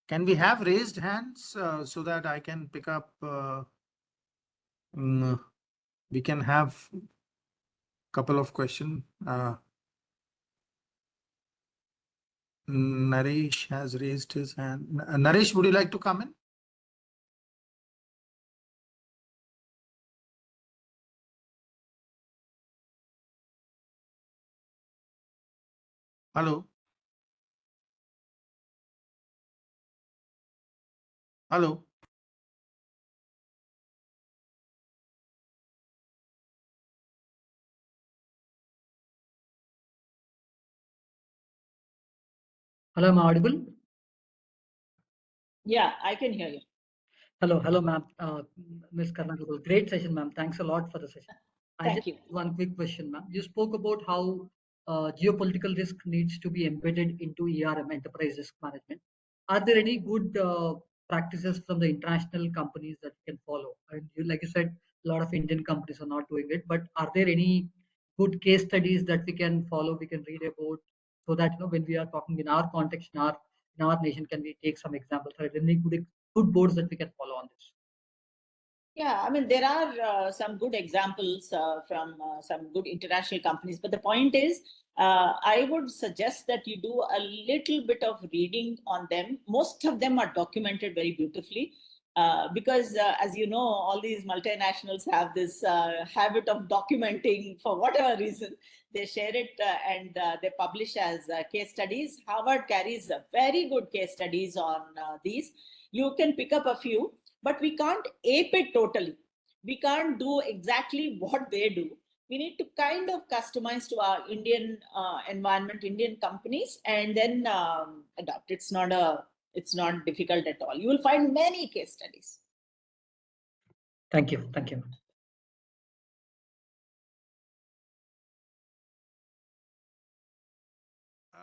can we have raised hands so that I can pick up? We can have a couple of questions. Naresh has raised his hand. Naresh, would you like to come in? Hello. Hello. Hello, am I audible? Yeah, I can hear you. Hello, ma'am. Ms. Karuna, great session, ma'am. Thanks a lot for the session. Thank you. One quick question, ma'am. You spoke about how geopolitical risk needs to be embedded into ERM, enterprise risk management. Are there any good practices from the international companies that we can follow? And like you said, a lot of Indian companies are not doing it, but are there any good case studies that we can follow, we can read about, so that when we are talking in our context, in our nation, can we take some examples? Are there any good boards that we can follow on this? Yeah, I mean, there are some good examples from some good international companies. But the point is, I would suggest that you do a little bit of reading on them. Most of them are documented very beautifully. Because as you know, all these multinationals have this habit of documenting for whatever reason. They share it and they publish as case studies. Harvard carries very good case studies on these. You can pick up a few, but we can't ape it totally. We can't do exactly what they do. We need to kind of customize to our Indian environment, Indian companies, and then adopt. It's not difficult at all. You will find many case studies. Thank you. Thank you.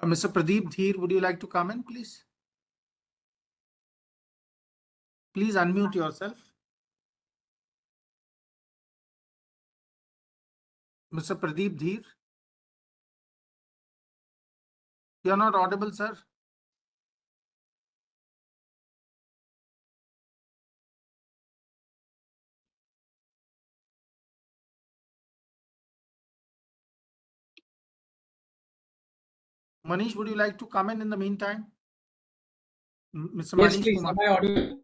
Mr. Pradeep Dheer, would you like to comment, please? Please unmute yourself. Mr. Pradeep Dheer? You're not audible, sir. Manish, would you like to comment in the meantime? Mr. Yes, Manish please. Kumar. Am I audible?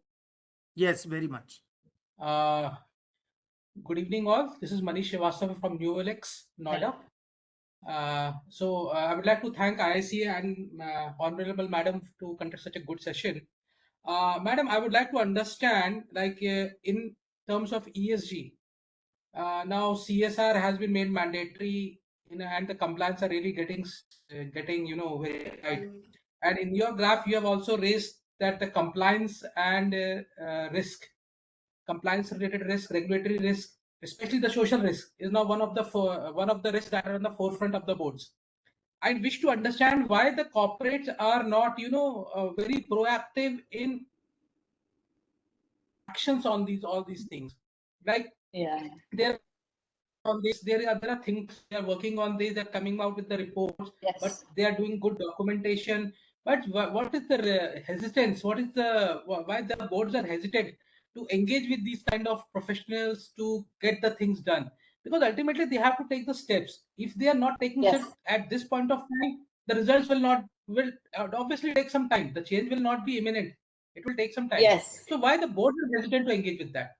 Yes, very much. Good evening, all. This is Manish Srivastava from New Alex, Noida. I would like to thank IIC and Honorable Madam to conduct such a good session. Madam, I would like to understand, like in terms of ESG, now CSR has been made mandatory, and the compliance are really getting very tight. And in your graph, you have also raised that the compliance and compliance related risk, regulatory risk, especially the social risk, is now one of the risks that are on the forefront of the boards. I wish to understand why the corporates are not, very proactive in actions on all these things. Like they're on this, there are things they are working on. They're coming out with the reports, but they are doing good documentation. But what is the hesitance? Why the boards are hesitant to engage with these kind of professionals to get the things done? Because ultimately they have to take the steps. If they are not taking steps at this point of time, the results will obviously take some time. The change will not be imminent. It will take some time. Yes. So why the board are hesitant to engage with that?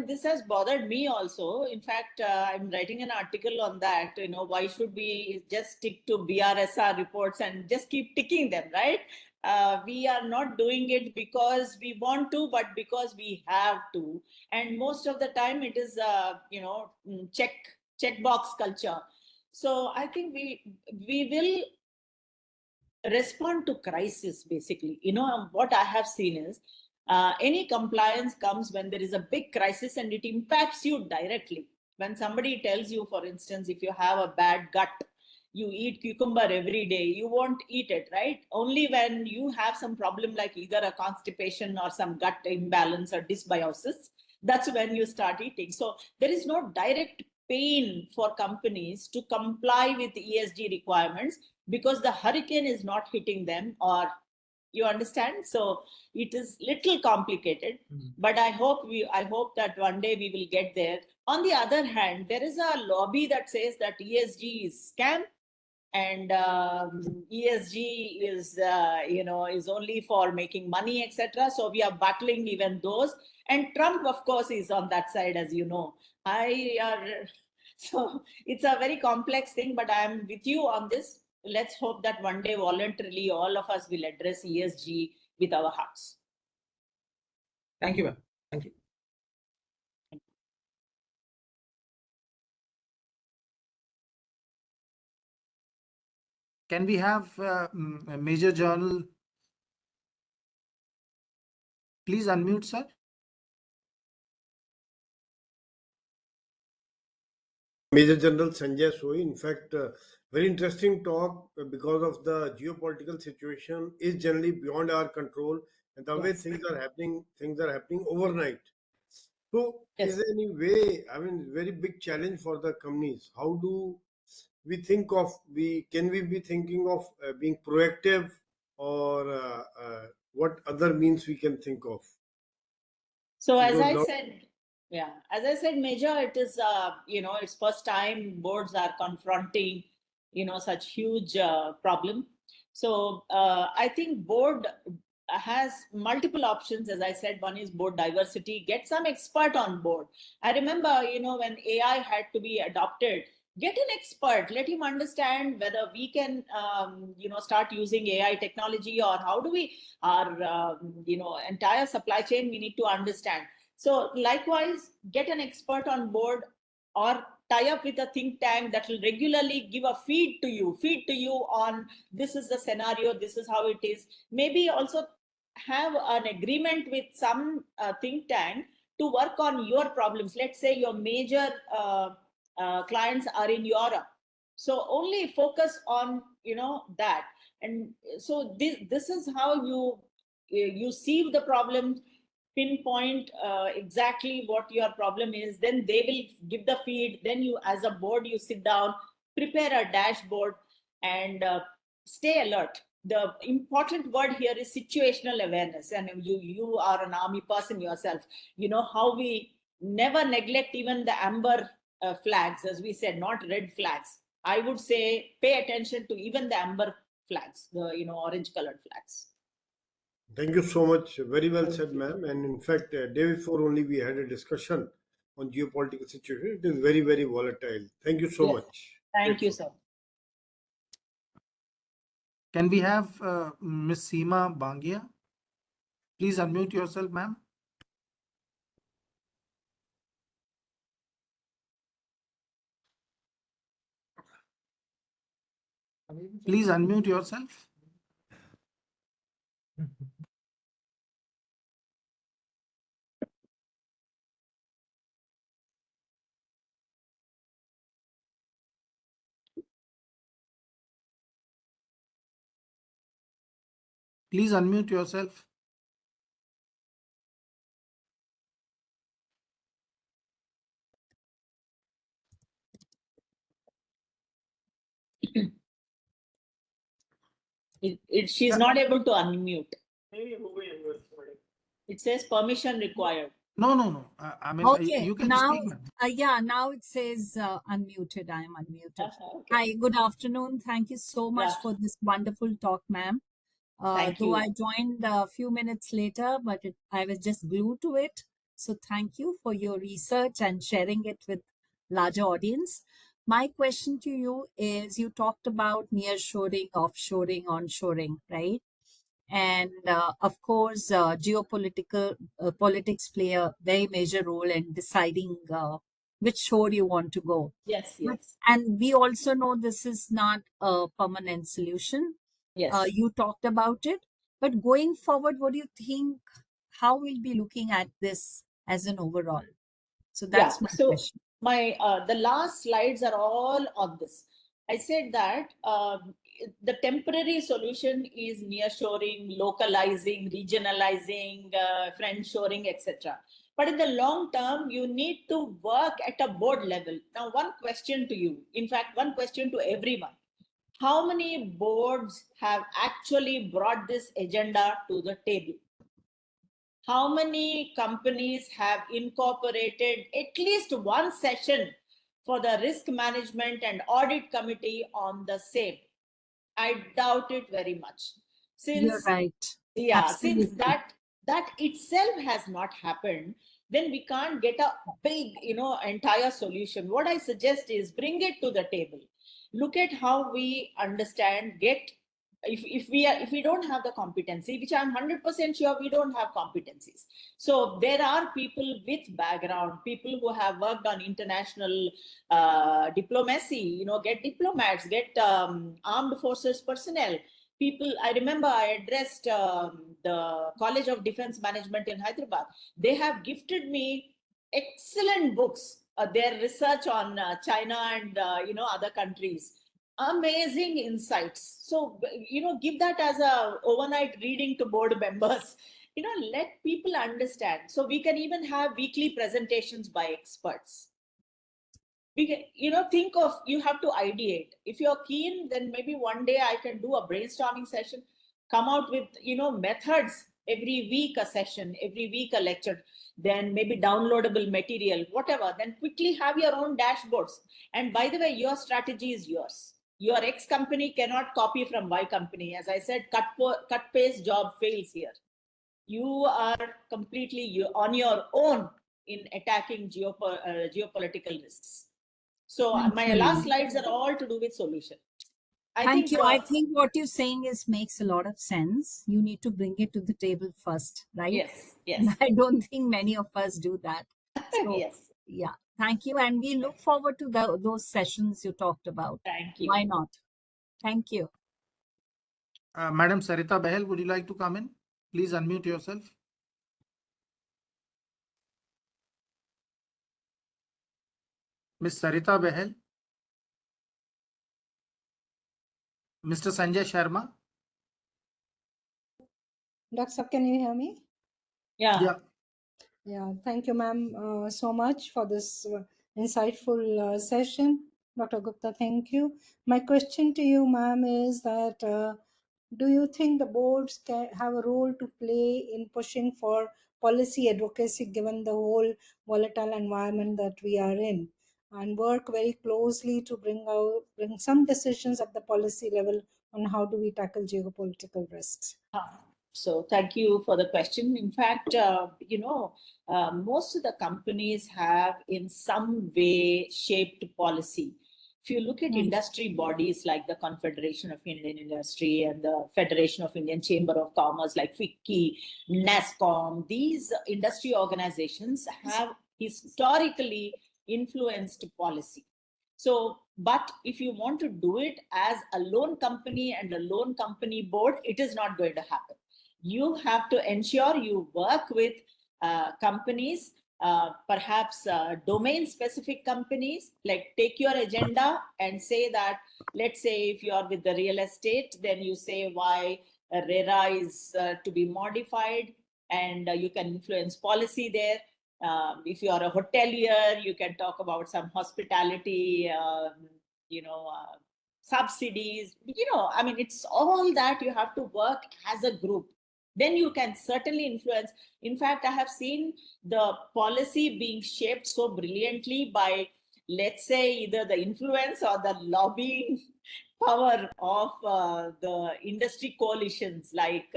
This has bothered me also. In fact, I'm writing an article on that. Why should we just stick to BRSR reports and just keep ticking them, right? We are not doing it because we want to, but because we have to. And most of the time it is, checkbox culture. So I think we will respond to crisis, basically. What I have seen is, any compliance comes when there is a big crisis and it impacts you directly. When somebody tells you, for instance, if you have a bad gut, you eat cucumber every day, you won't eat it, right? Only when you have some problem like either a constipation or some gut imbalance or dysbiosis, that's when you start eating. So there is no direct pain for companies to comply with ESG requirements because the hurricane is not hitting them, or you understand? So it is little complicated, but I hope that one day we will get there. On the other hand, there is a lobby that says that ESG is scam, and ESG is only for making money, etc. So we are battling even those. And Trump, of course, is on that side, as you know. So it's a very complex thing, but I am with you on this. Let's hope that one day voluntarily all of us will address ESG with our hearts. Thank you, ma'am. Thank you. Can we have a major journal? Please unmute, sir. Major General Sanjay Soy. In fact, very interesting talk because of the geopolitical situation is generally beyond our control, and the way things are happening overnight. So, is there any way? Very big challenge for the companies. How do we think of can we be thinking of being proactive, or what other means we can think of? So as I said, Major, it is it's first time boards are confronting such huge problem. So I think board has multiple options. As I said, one is board diversity. Get some expert on board. I remember, when AI had to be adopted, get an expert, let him understand whether we can, start using AI technology, or how do we, our, entire supply chain, we need to understand. So likewise, get an expert on board, or tie up with a think tank that will regularly give a feed to you on this is the scenario, this is how it is. Maybe also have an agreement with some think tank to work on your problems. Let's say your major clients are in Europe, so only focus on that. And so this is how you see the problem, pinpoint exactly what your problem is, then they will give the feed, then you as a board, you sit down, prepare a dashboard, and stay alert. The important word here is situational awareness, and you are an army person yourself. You know how we never neglect even the amber flags, as we said, not red flags. I would say pay attention to even the amber flags, the orange colored flags. Thank you so much. Very well said, ma'am. And in fact, day before only we had a discussion on geopolitical situation. It is very, very volatile. Thank you so much. Thank you, sir. Can we have Miss Seema Bangia? Please unmute yourself, ma'am. Please unmute yourself. Please unmute yourself. She's not able to unmute. It says permission required. No. I mean, Okay, you can now, speak, ma'am. now it says unmuted. I am unmuted. Okay. Hi, good afternoon. Thank you so much Yeah. for this wonderful talk, ma'am. Thank Though you. I joined a few minutes later, but I was just glued to it. So thank you for your research and sharing it with larger audience. My question to you is, you talked about nearshoring, offshoring, onshoring, right? And of course, geopolitical politics play a very major role in deciding which shore you want to go. Yes. And we also know this is not a permanent solution. Yes. You talked about it, but going forward, what do you think? How we'll be looking at this as an overall? So that's my So question. the last slides are all on this. I said that the temporary solution is nearshoring, localizing, regionalizing, friendshoring, etc. But in the long term, you need to work at a board level. Now, one question to you, in fact, one question to everyone. How many boards have actually brought this agenda to the table? How many companies have incorporated at least one session for the risk management and audit committee on the same? I doubt it very much. You're right. Since that itself has not happened, then we can't get a big, entire solution. What I suggest is bring it to the table. Look at how we understand, if we don't have the competency, which I'm 100% sure we don't have competencies. So there are people with background, people who have worked on international diplomacy, get diplomats, get armed forces personnel. People, I remember I addressed the College of Defense Management in Hyderabad. They have gifted me excellent books, their research on China and other countries. Amazing insights. So give that as a overnight reading to board members. Let people understand. So we can even have weekly presentations by experts. We can, think of, you have to ideate. If you're keen, then maybe one day I can do a brainstorming session, come out with methods, every week a session, every week a lecture, then maybe downloadable material, whatever. Then quickly have your own dashboards. And by the way, your strategy is yours. Your X company cannot copy from Y company. As I said, cut paste job fails here. You are completely on your own in attacking geopolitical risks. So Thank my you. last slides are all to do with solution. Thank you. I think what you're saying makes a lot of sense. You need to bring it to the table first, right? Yes, yes. And I don't think many of us do that. So, yes. Yeah. Thank you. And we look forward to those sessions you talked about. Thank you. Why not? Thank you. Madam Sarita Behel, would you like to come in? Please unmute yourself. Ms. Sarita Behel. Mr. Sanjay Sharma. Dr. Can you hear me? Yeah. Yeah. Thank you, ma'am, so much for this insightful session. Dr. Gupta, thank you. My question to you, ma'am, is that do you think the boards can have a role to play in pushing for policy advocacy given the whole volatile environment that we are in, and work very closely to bring some decisions at the policy level on how do we tackle geopolitical risks? So thank you for the question. In fact, most of the companies have in some way shaped policy. If you look at industry bodies like the Confederation of Indian Industry and the Federation of Indian Chamber of Commerce like FICCI, NASSCOM, these industry organizations have historically influenced policy. So, but if you want to do it as a lone company and a lone company board, it is not going to happen. You have to ensure you work with companies, perhaps domain-specific companies, like take your agenda and say that, let's say if you are with the real estate, then you say why RERA is to be modified, and you can influence policy there. If you are a hotelier, you can talk about some hospitality, subsidies. I mean, it's all that you have to work as a group. Then you can certainly influence. In fact, I have seen the policy being shaped so brilliantly by, let's say, either the influence or the lobbying power of the industry coalitions like,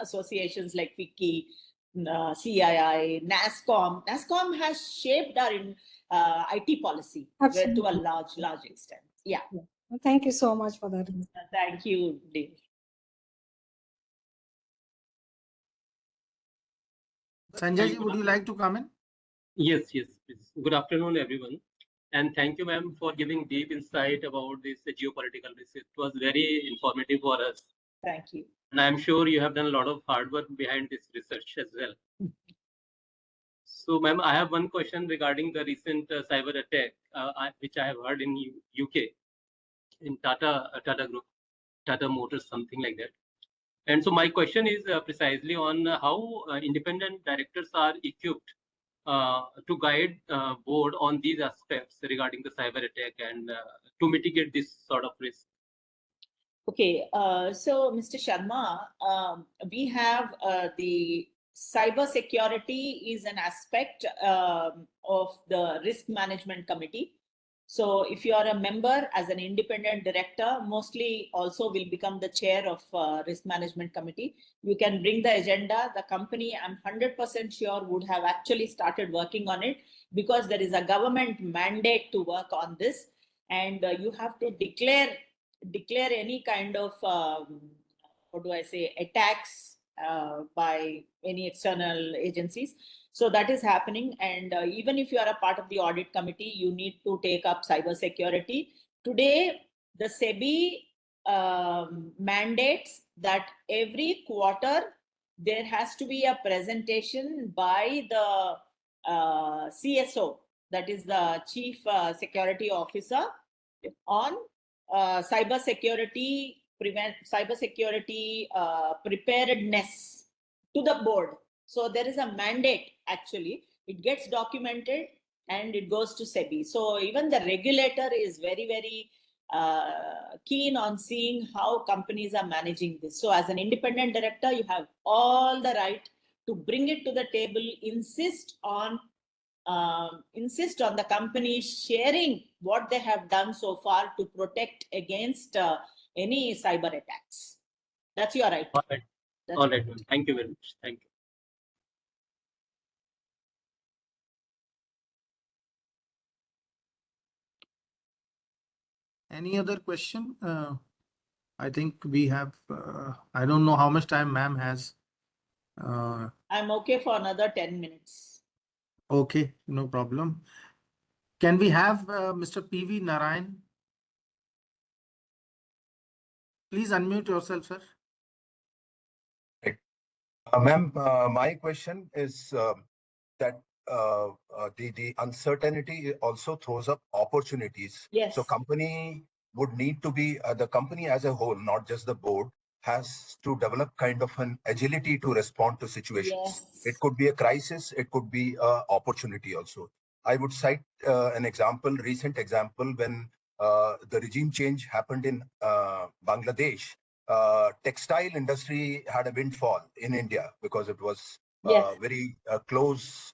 associations like FICCI, CII, NASSCOM. NASSCOM has shaped our IT policy to a large extent. Yeah. Thank you so much for that. Thank you, Dave. Sanjay, would you like to come in? Yes, please. Good afternoon, everyone. And thank you, ma'am, for giving deep insight about this geopolitical risk. It was very informative for us. Thank you. And I'm sure you have done a lot of hard work behind this research as well. So, ma'am, I have one question regarding the recent cyber attack, which I have heard in UK, in Tata Group, Tata Motors, something like that. And so my question is precisely on how independent directors are equipped to guide board on these aspects regarding the cyber attack and to mitigate this sort of risk. Okay, so Mr. Sharma, we have the cyber security is an aspect of the risk management committee. So if you are a member as an independent director, mostly also will become the chair of risk management committee. You can bring the agenda. The company, I'm 100% sure, would have actually started working on it because there is a government mandate to work on this, and you have to declare any kind of attacks by any external agencies. So that is happening, and even if you are a part of the audit committee, you need to take up cyber security. Today, the SEBI mandates that every quarter there has to be a presentation by the CSO, that is the Chief Security Officer, on cyber security preparedness to the board. So there is a mandate, actually. It gets documented and it goes to SEBI. So even the regulator is very, very keen on seeing how companies are managing this. So as an independent director, you have all the right to bring it to the table, insist on insist on the companies sharing what they have done so far to protect against any cyber attacks. That's your right. All right. That's All right, ma'am. Thank you very much. Thank you. Any other question? I think we have, I don't know how much time ma'am has. I'm okay for another 10 minutes. Okay, no problem. Can we have Mr. PV Narayan? Please unmute yourself, sir. Ma'am, my question is that the uncertainty also throws up opportunities. Yes. So company would need to be, the company as a whole, not just the board, has to develop kind of an agility to respond to situations. Yes. It could be a crisis, it could be an opportunity also. I would cite an example, recent example, when the regime change happened in Bangladesh. Textile industry had a windfall in India because it was Yes. very close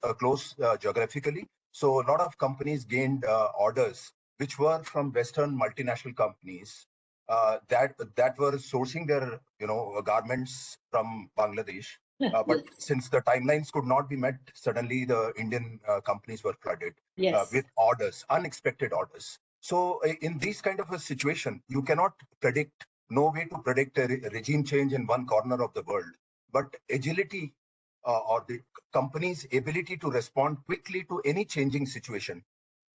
geographically. So a lot of companies gained orders which were from Western multinational companies that were sourcing their garments from Bangladesh. But since the timelines could not be met, suddenly the Indian companies were flooded Yes. with orders, unexpected orders. So in this kind of a situation, you cannot predict, no way to predict a regime change in one corner of the world. But agility or the company's ability to respond quickly to any changing situation,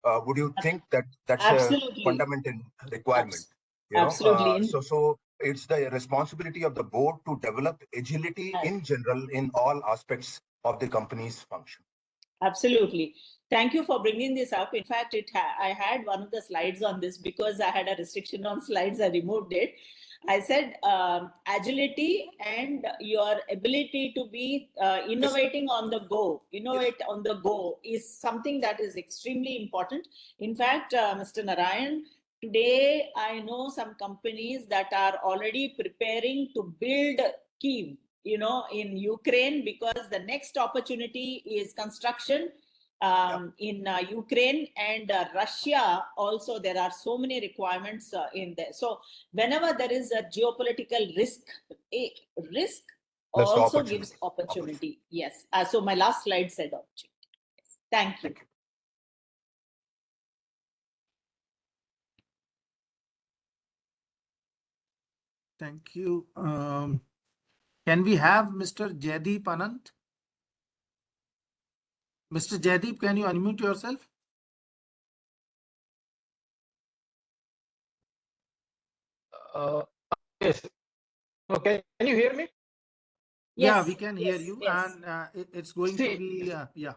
would you think that that's Absolutely. a fundamental requirement? Absolutely. So it's the responsibility of the board to develop agility in general in all aspects of the company's function. Absolutely. Thank you for bringing this up. In fact, I had one of the slides on this because I had a restriction on slides. I removed it. I said agility and your ability to be innovating on the go, on the go is something that is extremely important. In fact, Mr. Narayan, today I know some companies that are already preparing to build Kyiv, in Ukraine, because the next opportunity is construction in Ukraine and Russia. Also, there are so many requirements in there. So whenever there is a geopolitical risk That's also gives opportunity. Yes. So my last slide said opportunity. Yes. Thank you. Thank you. Can we have Mr. Jaideep Anand? Mr. Jaideep, can you unmute yourself? Yes. Okay. Can you hear me? Yes. Yeah, we can hear you. Yes. And it's going to be, yeah.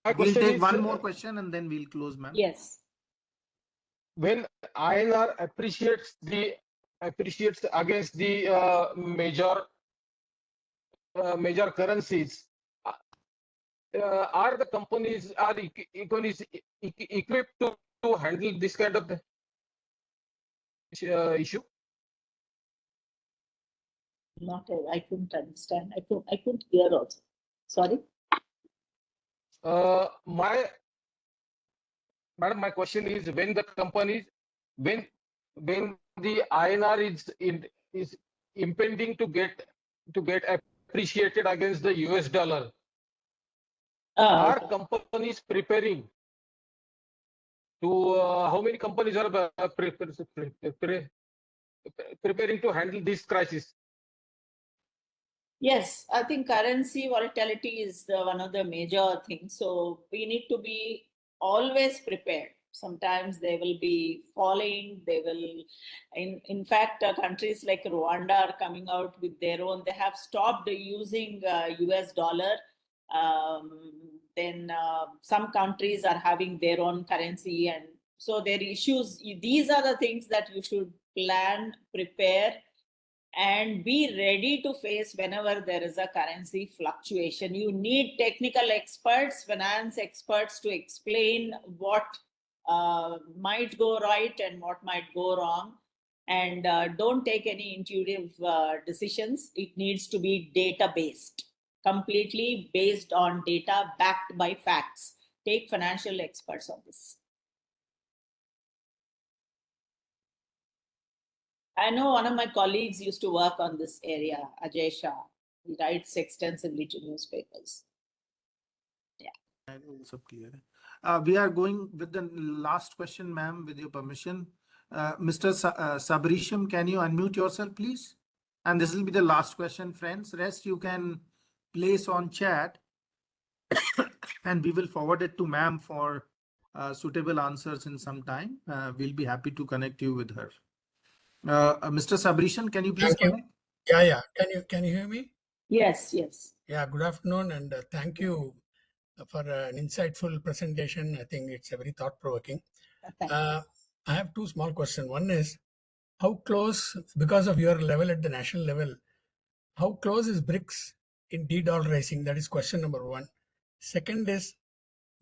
My We'll question take is, one more question and then we'll close, ma'am. Yes. when INR appreciates against the major currencies, are the companies equipped to handle this kind of issue? I couldn't understand. I couldn't hear also. Sorry. Madam, my question is, when the companies, when the INR is impending to get appreciated against the US dollar, are companies preparing to? How many companies are preparing to handle this crisis? Yes, I think currency volatility is one of the major things. So we need to be always prepared. Sometimes they will be falling. They will, in fact, countries like Rwanda are coming out with their own. They have stopped using US dollar. Then some countries are having their own currency, and so there are issues. These are the things that you should plan, prepare, and be ready to face whenever there is a currency fluctuation. You need technical experts, finance experts to explain what might go right and what might go wrong. And don't take any intuitive decisions. It needs to be data based. completely based on data backed by facts. Take financial experts on this. I know one of my colleagues used to work on this area, Ajay Shah. He writes extensively to newspapers. Yeah. Also clear. We are going with the last question, ma'am, with your permission. Mr. Sabrisham, can you unmute yourself, please? And this will be the last question, friends. Rest you can place on chat and we will forward it to ma'am for suitable answers in some time. We'll be happy to connect you with her. Mr. Sabrisham, can you please Thank you. connect? Yeah. Can you hear me? Yes. Yeah, good afternoon, and thank you for an insightful presentation. I think it's very thought-provoking. I have two small questions. One is, how close, because of your level at the national level, how close is BRICS in de-dollarizing? That is question number one. Second is,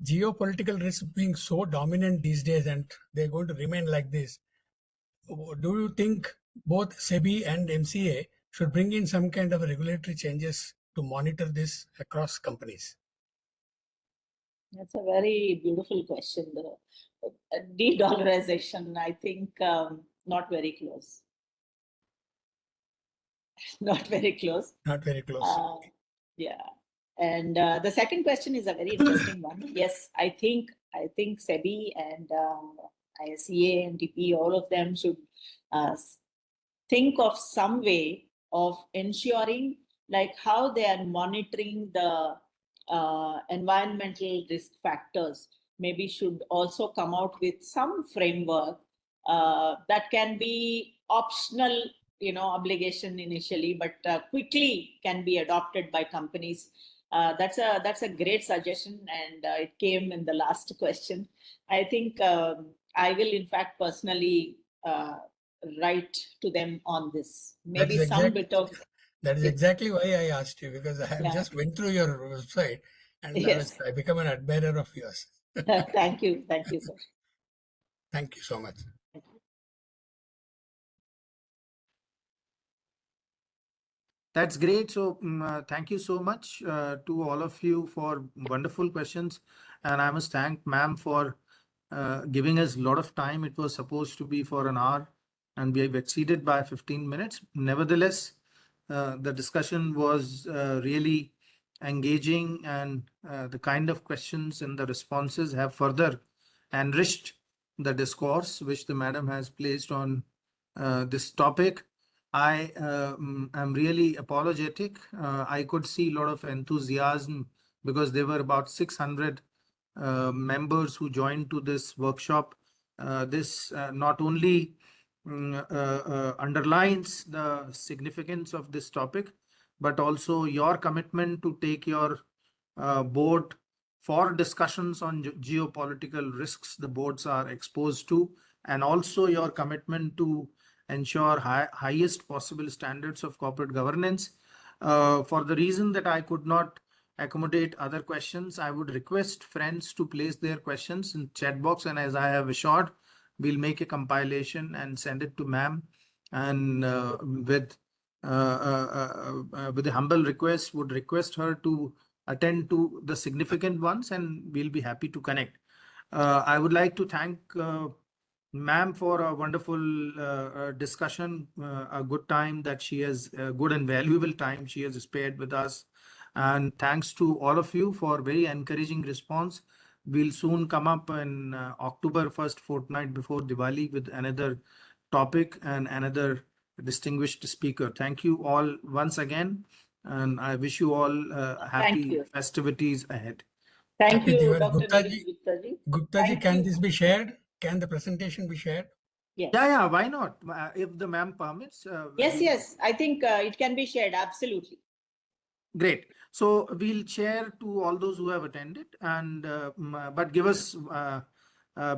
geopolitical risk being so dominant these days, and they're going to remain like this. Do you think both SEBI and MCA should bring in some kind of regulatory changes to monitor this across companies? That's a very beautiful question. The de-dollarization, I think, not very close. Not very close. Not very close. Yeah. And the second question is a very interesting one. Yes, I think SEBI and ISEA and DP, all of them should think of some way of ensuring like how they are monitoring the environmental risk factors. Maybe should also come out with some framework that can be optional, obligation initially, but quickly can be adopted by companies. That's a great suggestion, and it came in the last question. I think I will, in fact, personally write to them on this. Maybe some bit of. That is exactly why I asked you, because I have just went through your website and Yes. I become an admirer of yours. Thank you, sir. Thank you so much. That's great. So thank you so much to all of you for wonderful questions. And I must thank ma'am for giving us a lot of time. It was supposed to be for an hour and we have exceeded by 15 minutes. Nevertheless, the discussion was really engaging, and the kind of questions and the responses have further enriched the discourse which the madam has placed on this topic. I am really apologetic. I could see a lot of enthusiasm because there were about 600 members who joined to this workshop. This not only underlines the significance of this topic, but also your commitment to take your board for discussions on geopolitical risks the boards are exposed to, and also your commitment to ensure highest possible standards of corporate governance. For the reason that I could not accommodate other questions, I would request friends to place their questions in chat box, and as I have assured, we'll make a compilation and send it to ma'am, and with a humble request, would request her to attend to the significant ones, and we'll be happy to connect. I would like to thank ma'am for a wonderful discussion, a good time that she has, good and valuable time she has spared with us. And thanks to all of you for very encouraging response. We'll soon come up in October first fortnight before Diwali with another topic and another distinguished speaker. Thank you all once again, and I wish you all happy festivities ahead. Thank you, Dr. Gupta ji, can this be shared? Can the presentation be shared? Yes. Yeah, why not? If the ma'am permits. Yes. I think it can be shared. Absolutely. Great. So we'll share to all those who have attended, and but give us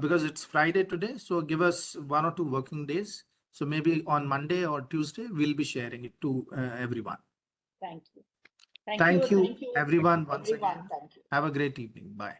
because it's Friday today, so give us 1 or 2 working days. So maybe on Monday or Tuesday we'll be sharing it to everyone. Thank you. Thank you everyone once again. Thank you. Have a great evening. Bye.